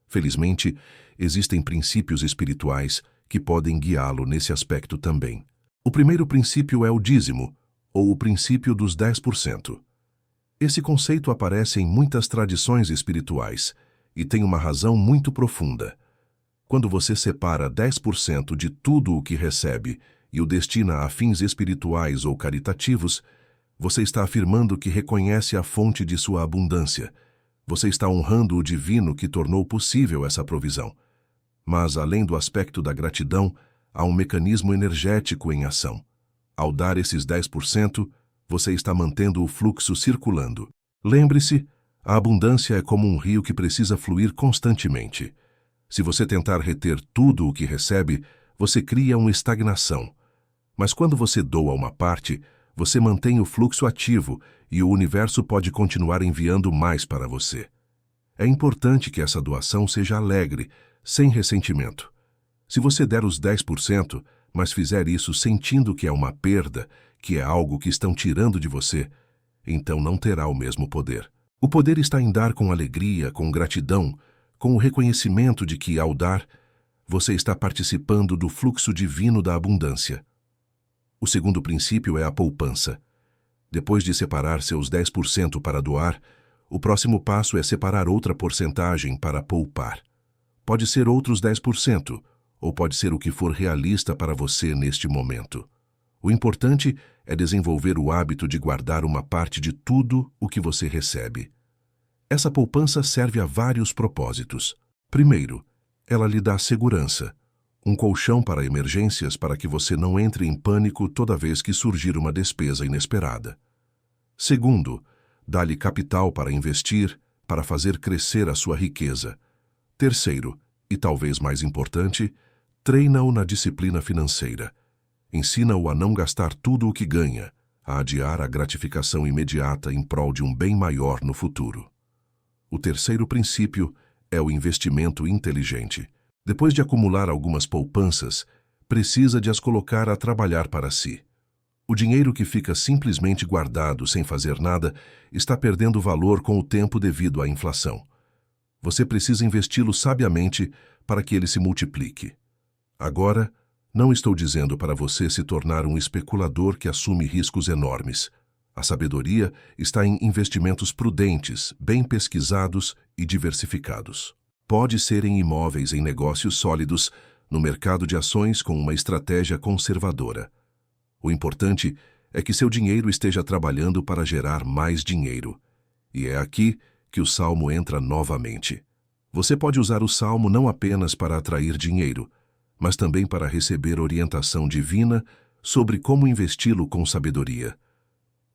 Felizmente, existem princípios espirituais que podem guiá-lo nesse aspecto também. O primeiro princípio é o dízimo, ou o princípio dos 10%. Esse conceito aparece em muitas tradições espirituais e tem uma razão muito profunda. Quando você separa 10% de tudo o que recebe e o destina a fins espirituais ou caritativos, você está afirmando que reconhece a fonte de sua abundância. Você está honrando o divino que tornou possível essa provisão. Mas, além do aspecto da gratidão, há um mecanismo energético em ação. Ao dar esses 10%, você está mantendo o fluxo circulando. Lembre-se, a abundância é como um rio que precisa fluir constantemente. Se você tentar reter tudo o que recebe, você cria uma estagnação. Mas quando você doa uma parte, você mantém o fluxo ativo e o universo pode continuar enviando mais para você. É importante que essa doação seja alegre, sem ressentimento. Se você der os 10%, mas fizer isso sentindo que é uma perda, que é algo que estão tirando de você, então não terá o mesmo poder. O poder está em dar com alegria, com gratidão, com o reconhecimento de que, ao dar, você está participando do fluxo divino da abundância. O segundo princípio é a poupança. Depois de separar seus 10% para doar, o próximo passo é separar outra porcentagem para poupar. Pode ser outros 10%, ou pode ser o que for realista para você neste momento. O importante é desenvolver o hábito de guardar uma parte de tudo o que você recebe. Essa poupança serve a vários propósitos. Primeiro, ela lhe dá segurança, um colchão para emergências para que você não entre em pânico toda vez que surgir uma despesa inesperada. Segundo, dá-lhe capital para investir, para fazer crescer a sua riqueza. Terceiro, e talvez mais importante, treina-o na disciplina financeira. Ensina-o a não gastar tudo o que ganha, a adiar a gratificação imediata em prol de um bem maior no futuro. O terceiro princípio é o investimento inteligente. Depois de acumular algumas poupanças, precisa de as colocar a trabalhar para si. O dinheiro que fica simplesmente guardado sem fazer nada está perdendo valor com o tempo devido à inflação. Você precisa investi-lo sabiamente para que ele se multiplique. Agora, não estou dizendo para você se tornar um especulador que assume riscos enormes. A sabedoria está em investimentos prudentes, bem pesquisados e diversificados. Pode ser em imóveis em negócios sólidos, no mercado de ações com uma estratégia conservadora. O importante é que seu dinheiro esteja trabalhando para gerar mais dinheiro. E é aqui que o Salmo entra novamente. Você pode usar o Salmo não apenas para atrair dinheiro, mas também para receber orientação divina sobre como investi-lo com sabedoria.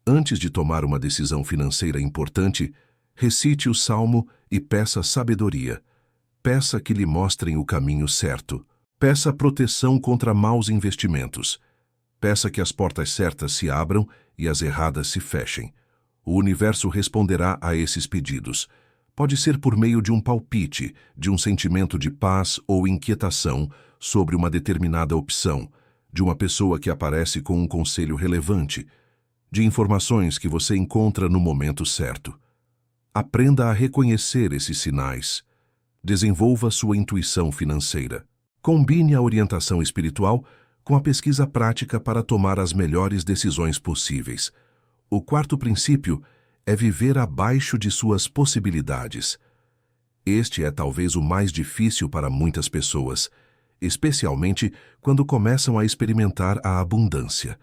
Antes de tomar uma decisão financeira importante, recite o Salmo e peça sabedoria. Peça que lhe mostrem o caminho certo. Peça proteção contra maus investimentos. Peça que as portas certas se abram e as erradas se fechem. O universo responderá a esses pedidos. Pode ser por meio de um palpite, de um sentimento de paz ou inquietação sobre uma determinada opção, de uma pessoa que aparece com um conselho relevante, de informações que você encontra no momento certo. Aprenda a reconhecer esses sinais. Desenvolva sua intuição financeira. Combine a orientação espiritual com a pesquisa prática para tomar as melhores decisões possíveis. O quarto princípio é viver abaixo de suas possibilidades. Este é talvez o mais difícil para muitas pessoas, especialmente quando começam a experimentar a abundância.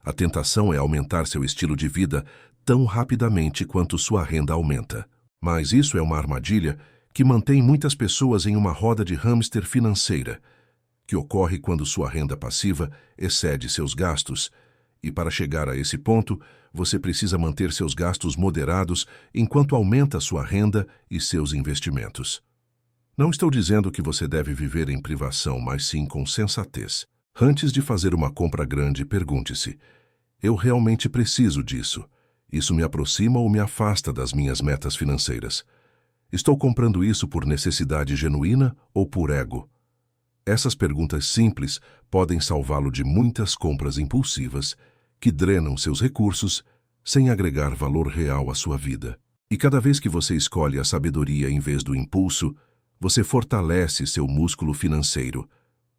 A tentação é aumentar seu estilo de vida tão rapidamente quanto sua renda aumenta. Mas isso é uma armadilha que mantém muitas pessoas em uma roda de hamster financeira, que ocorre quando sua renda passiva excede seus gastos, e para chegar a esse ponto, você precisa manter seus gastos moderados enquanto aumenta sua renda e seus investimentos. Não estou dizendo que você deve viver em privação, mas sim com sensatez. Antes de fazer uma compra grande, pergunte-se: eu realmente preciso disso? Isso me aproxima ou me afasta das minhas metas financeiras? Estou comprando isso por necessidade genuína ou por ego? Essas perguntas simples podem salvá-lo de muitas compras impulsivas que drenam seus recursos sem agregar valor real à sua vida. E cada vez que você escolhe a sabedoria em vez do impulso, você fortalece seu músculo financeiro,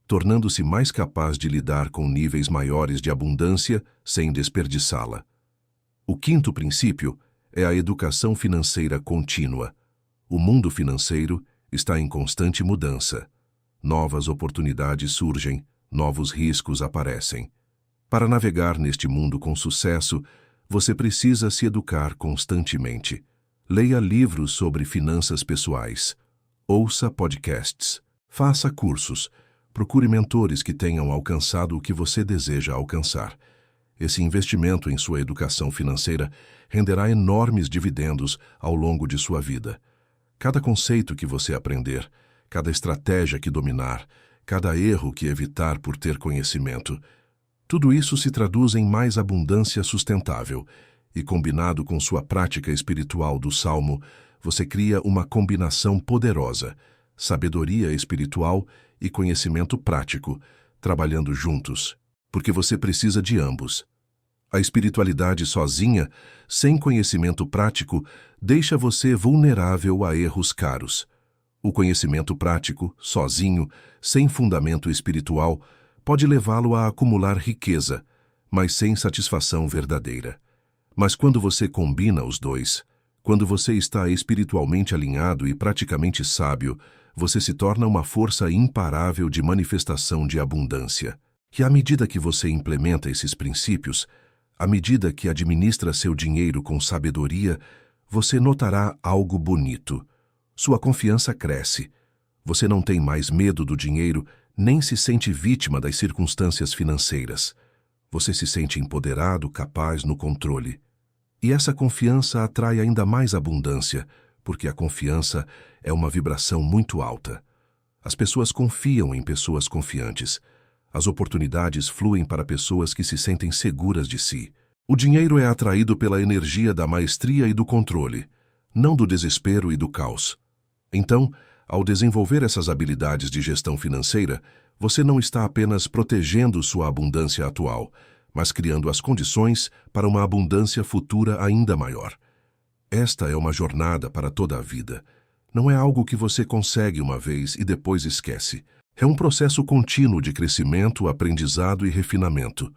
tornando-se mais capaz de lidar com níveis maiores de abundância sem desperdiçá-la. O quinto princípio é a educação financeira contínua. O mundo financeiro está em constante mudança. Novas oportunidades surgem, novos riscos aparecem. Para navegar neste mundo com sucesso, você precisa se educar constantemente. Leia livros sobre finanças pessoais. Ouça podcasts. Faça cursos. Procure mentores que tenham alcançado o que você deseja alcançar. Esse investimento em sua educação financeira renderá enormes dividendos ao longo de sua vida. Cada conceito que você aprender, cada estratégia que dominar, cada erro que evitar por ter conhecimento, tudo isso se traduz em mais abundância sustentável e, combinado com sua prática espiritual do Salmo, você cria uma combinação poderosa: sabedoria espiritual e conhecimento prático, trabalhando juntos, porque você precisa de ambos. A espiritualidade sozinha, sem conhecimento prático, deixa você vulnerável a erros caros. O conhecimento prático, sozinho, sem fundamento espiritual, pode levá-lo a acumular riqueza, mas sem satisfação verdadeira. Mas quando você combina os dois, quando você está espiritualmente alinhado e praticamente sábio, você se torna uma força imparável de manifestação de abundância. E à medida que você implementa esses princípios, à medida que administra seu dinheiro com sabedoria, você notará algo bonito. Sua confiança cresce. Você não tem mais medo do dinheiro, nem se sente vítima das circunstâncias financeiras. Você se sente empoderado, capaz, no controle. E essa confiança atrai ainda mais abundância, porque a confiança é uma vibração muito alta. As pessoas confiam em pessoas confiantes. As oportunidades fluem para pessoas que se sentem seguras de si. O dinheiro é atraído pela energia da maestria e do controle, não do desespero e do caos. Então, ao desenvolver essas habilidades de gestão financeira, você não está apenas protegendo sua abundância atual, mas criando as condições para uma abundância futura ainda maior. Esta é uma jornada para toda a vida. Não é algo que você consegue uma vez e depois esquece. É um processo contínuo de crescimento, aprendizado e refinamento.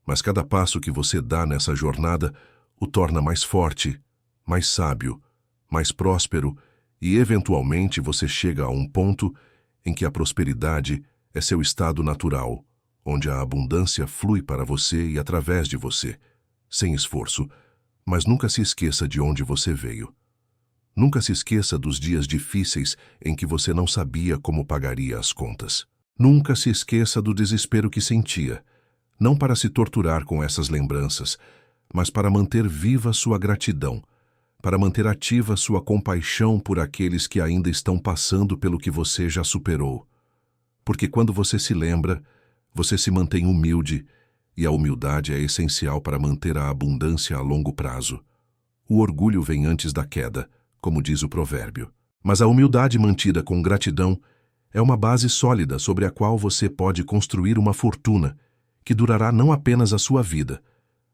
Mas cada passo que você dá nessa jornada o torna mais forte, mais sábio, mais próspero e, eventualmente, você chega a um ponto em que a prosperidade é seu estado natural, onde a abundância flui para você e através de você, sem esforço. Mas nunca se esqueça de onde você veio. Nunca se esqueça dos dias difíceis em que você não sabia como pagaria as contas. Nunca se esqueça do desespero que sentia, não para se torturar com essas lembranças, mas para manter viva sua gratidão, para manter ativa sua compaixão por aqueles que ainda estão passando pelo que você já superou. Porque quando você se lembra, você se mantém humilde, e a humildade é essencial para manter a abundância a longo prazo. O orgulho vem antes da queda, como diz o provérbio. Mas a humildade mantida com gratidão é uma base sólida sobre a qual você pode construir uma fortuna que durará não apenas a sua vida,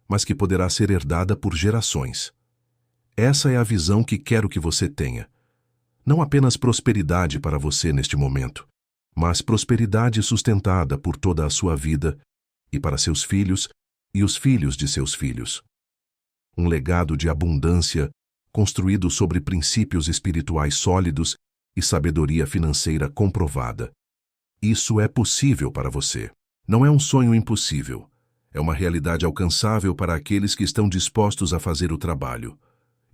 mas que poderá ser herdada por gerações. Essa é a visão que quero que você tenha. Não apenas prosperidade para você neste momento, mas prosperidade sustentada por toda a sua vida e para seus filhos e os filhos de seus filhos. Um legado de abundância construído sobre princípios espirituais sólidos e sabedoria financeira comprovada. Isso é possível para você. Não é um sonho impossível. É uma realidade alcançável para aqueles que estão dispostos a fazer o trabalho.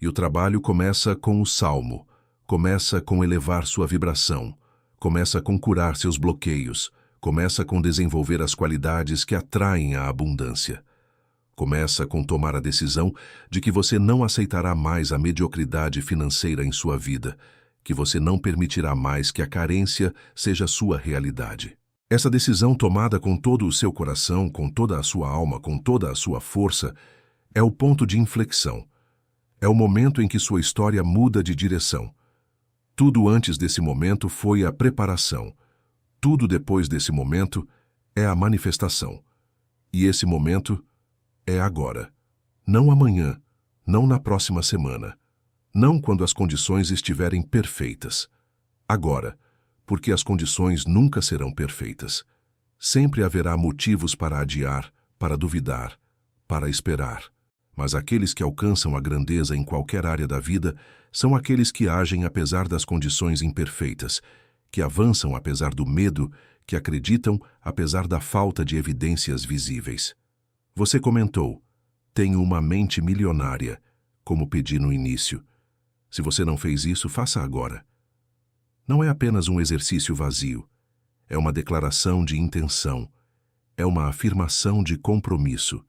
E o trabalho começa com o salmo, começa com elevar sua vibração, começa com curar seus bloqueios, começa com desenvolver as qualidades que atraem a abundância. Começa com tomar a decisão de que você não aceitará mais a mediocridade financeira em sua vida, que você não permitirá mais que a carência seja sua realidade. Essa decisão tomada com todo o seu coração, com toda a sua alma, com toda a sua força, é o ponto de inflexão. É o momento em que sua história muda de direção. Tudo antes desse momento foi a preparação. Tudo depois desse momento é a manifestação. E esse momento é agora. Não amanhã, não na próxima semana. Não quando as condições estiverem perfeitas. Agora, porque as condições nunca serão perfeitas. Sempre haverá motivos para adiar, para duvidar, para esperar. Mas aqueles que alcançam a grandeza em qualquer área da vida são aqueles que agem apesar das condições imperfeitas, que avançam apesar do medo, que acreditam apesar da falta de evidências visíveis. Você comentou: tenho uma mente milionária, como pedi no início. Se você não fez isso, faça agora. Não é apenas um exercício vazio. É uma declaração de intenção. É uma afirmação de compromisso.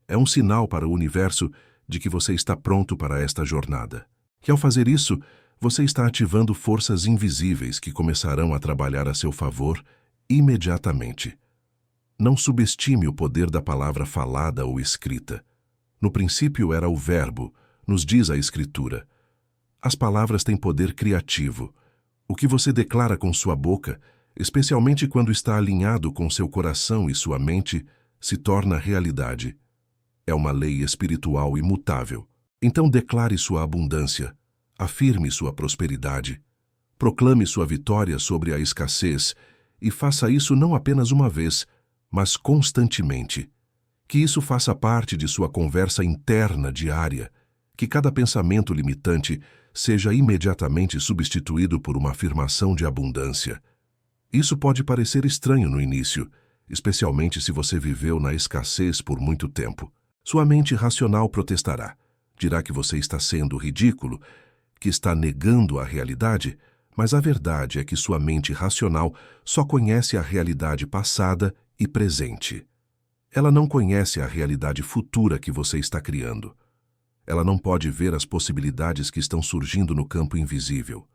É um sinal para o universo de que você está pronto para esta jornada. E ao fazer isso, você está ativando forças invisíveis que começarão a trabalhar a seu favor imediatamente. Não subestime o poder da palavra falada ou escrita. No princípio era o Verbo, nos diz a Escritura. As palavras têm poder criativo. O que você declara com sua boca, especialmente quando está alinhado com seu coração e sua mente, se torna realidade. É uma lei espiritual imutável. Então declare sua abundância, afirme sua prosperidade, proclame sua vitória sobre a escassez e faça isso não apenas uma vez, mas constantemente. Que isso faça parte de sua conversa interna diária, que cada pensamento limitante seja imediatamente substituído por uma afirmação de abundância. Isso pode parecer estranho no início, especialmente se você viveu na escassez por muito tempo. Sua mente racional protestará. Dirá que você está sendo ridículo, que está negando a realidade, mas a verdade é que sua mente racional só conhece a realidade passada e presente. Ela não conhece a realidade futura que você está criando. Ela não pode ver as possibilidades que estão surgindo no campo invisível.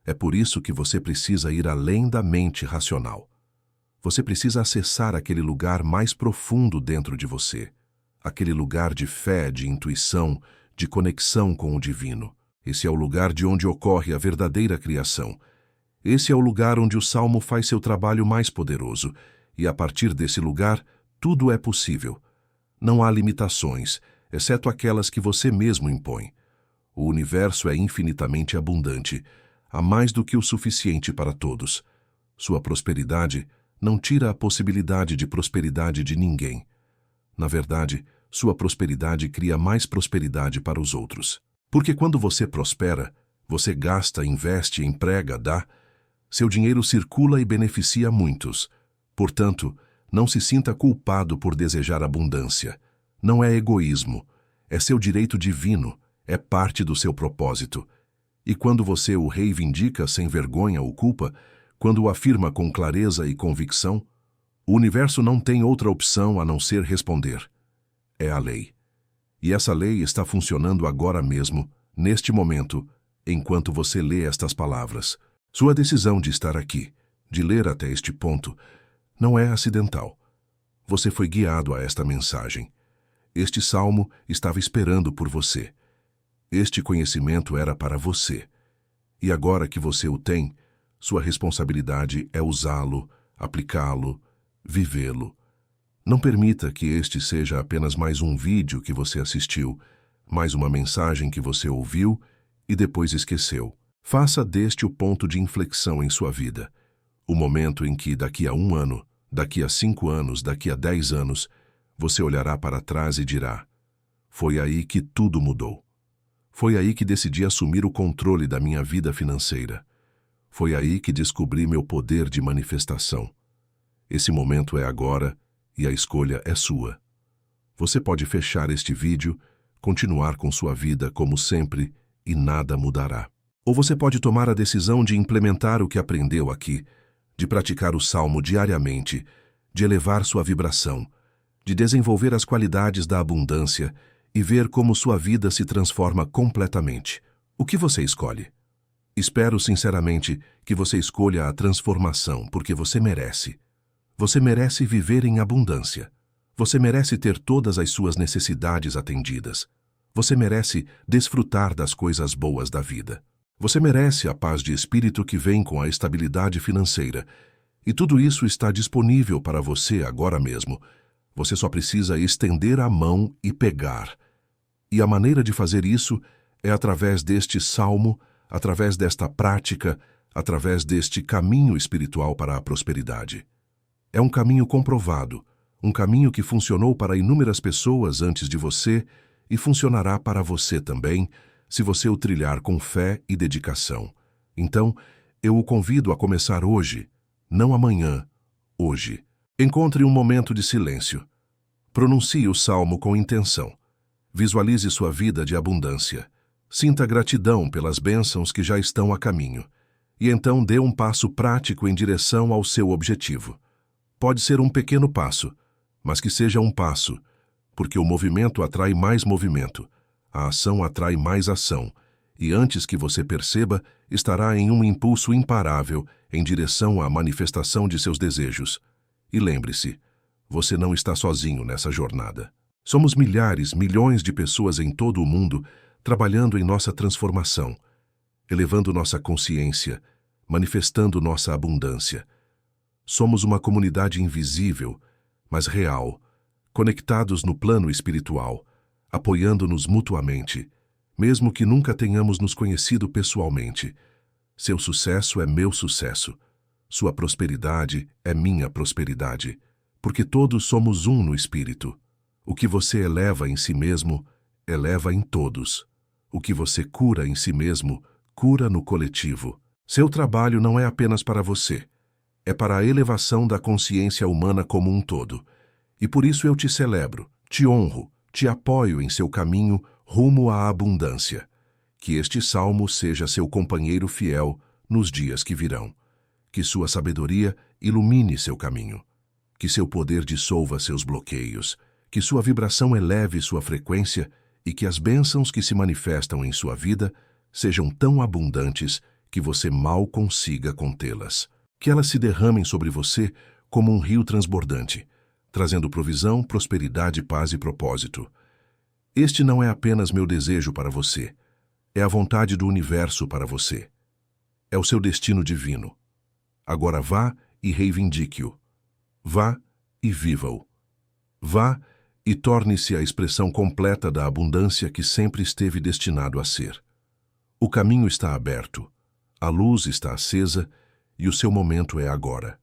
É por isso que você precisa ir além da mente racional. Você precisa acessar aquele lugar mais profundo dentro de você, aquele lugar de fé, de intuição, de conexão com o divino. Esse é o lugar de onde ocorre a verdadeira criação. Esse é o lugar onde o Salmo faz seu trabalho mais poderoso, e a partir desse lugar, tudo é possível. Não há limitações, exceto aquelas que você mesmo impõe. O universo é infinitamente abundante, há mais do que o suficiente para todos. Sua prosperidade não tira a possibilidade de prosperidade de ninguém. Na verdade, sua prosperidade cria mais prosperidade para os outros. Porque quando você prospera, você gasta, investe, emprega, dá. Seu dinheiro circula e beneficia muitos. Portanto, não se sinta culpado por desejar abundância. Não é egoísmo. É seu direito divino. É parte do seu propósito. E quando você o reivindica sem vergonha ou culpa, quando o afirma com clareza e convicção, o universo não tem outra opção a não ser responder. É a lei. E essa lei está funcionando agora mesmo, neste momento, enquanto você lê estas palavras. Sua decisão de estar aqui, de ler até este ponto, não é acidental. Você foi guiado a esta mensagem. Este salmo estava esperando por você. Este conhecimento era para você. E agora que você o tem, sua responsabilidade é usá-lo, aplicá-lo, vivê-lo. Não permita que este seja apenas mais um vídeo que você assistiu, mais uma mensagem que você ouviu e depois esqueceu. Faça deste o ponto de inflexão em sua vida. O momento em que, daqui a 1 ano, daqui a 5 anos, daqui a 10 anos, você olhará para trás e dirá: foi aí que tudo mudou. Foi aí que decidi assumir o controle da minha vida financeira. Foi aí que descobri meu poder de manifestação. Esse momento é agora e a escolha é sua. Você pode fechar este vídeo, continuar com sua vida como sempre e nada mudará. Ou você pode tomar a decisão de implementar o que aprendeu aqui, de praticar o salmo diariamente, de elevar sua vibração, de desenvolver as qualidades da abundância e ver como sua vida se transforma completamente. O que você escolhe? Espero sinceramente que você escolha a transformação, porque você merece. Você merece viver em abundância. Você merece ter todas as suas necessidades atendidas. Você merece desfrutar das coisas boas da vida. Você merece a paz de espírito que vem com a estabilidade financeira. E tudo isso está disponível para você agora mesmo. Você só precisa estender a mão e pegar. E a maneira de fazer isso é através deste salmo, através desta prática, através deste caminho espiritual para a prosperidade. É um caminho comprovado, um caminho que funcionou para inúmeras pessoas antes de você e funcionará para você também, se você o trilhar com fé e dedicação. Então, eu o convido a começar hoje, não amanhã, hoje. Encontre um momento de silêncio. Pronuncie o salmo com intenção. Visualize sua vida de abundância. Sinta gratidão pelas bênçãos que já estão a caminho. E então dê um passo prático em direção ao seu objetivo. Pode ser um pequeno passo, mas que seja um passo, porque o movimento atrai mais movimento, a ação atrai mais ação, e antes que você perceba, estará em um impulso imparável em direção à manifestação de seus desejos. E lembre-se, você não está sozinho nessa jornada. Somos milhares, milhões de pessoas em todo o mundo trabalhando em nossa transformação. elevando nossa consciência, manifestando nossa abundância. Somos uma comunidade invisível, mas real, conectados no plano espiritual, apoiando-nos mutuamente, mesmo que nunca tenhamos nos conhecido pessoalmente. Seu sucesso é meu sucesso. Sua prosperidade é minha prosperidade, porque todos somos um no espírito. O que você eleva em si mesmo, eleva em todos. O que você cura em si mesmo, cura no coletivo. Seu trabalho não é apenas para você, é para a elevação da consciência humana como um todo. E por isso eu te celebro, te honro, te apoio em seu caminho rumo à abundância. Que este salmo seja seu companheiro fiel nos dias que virão. Que sua sabedoria ilumine seu caminho. Que seu poder dissolva seus bloqueios. Que sua vibração eleve sua frequência e que as bênçãos que se manifestam em sua vida sejam tão abundantes que você mal consiga contê-las. Que elas se derramem sobre você como um rio transbordante, trazendo provisão, prosperidade, paz e propósito. Este não é apenas meu desejo para você, é a vontade do universo para você. É o seu destino divino. Agora vá e reivindique-o. Vá e viva-o. Vá e torne-se a expressão completa da abundância que sempre esteve destinado a ser. O caminho está aberto, a luz está acesa e o seu momento é agora.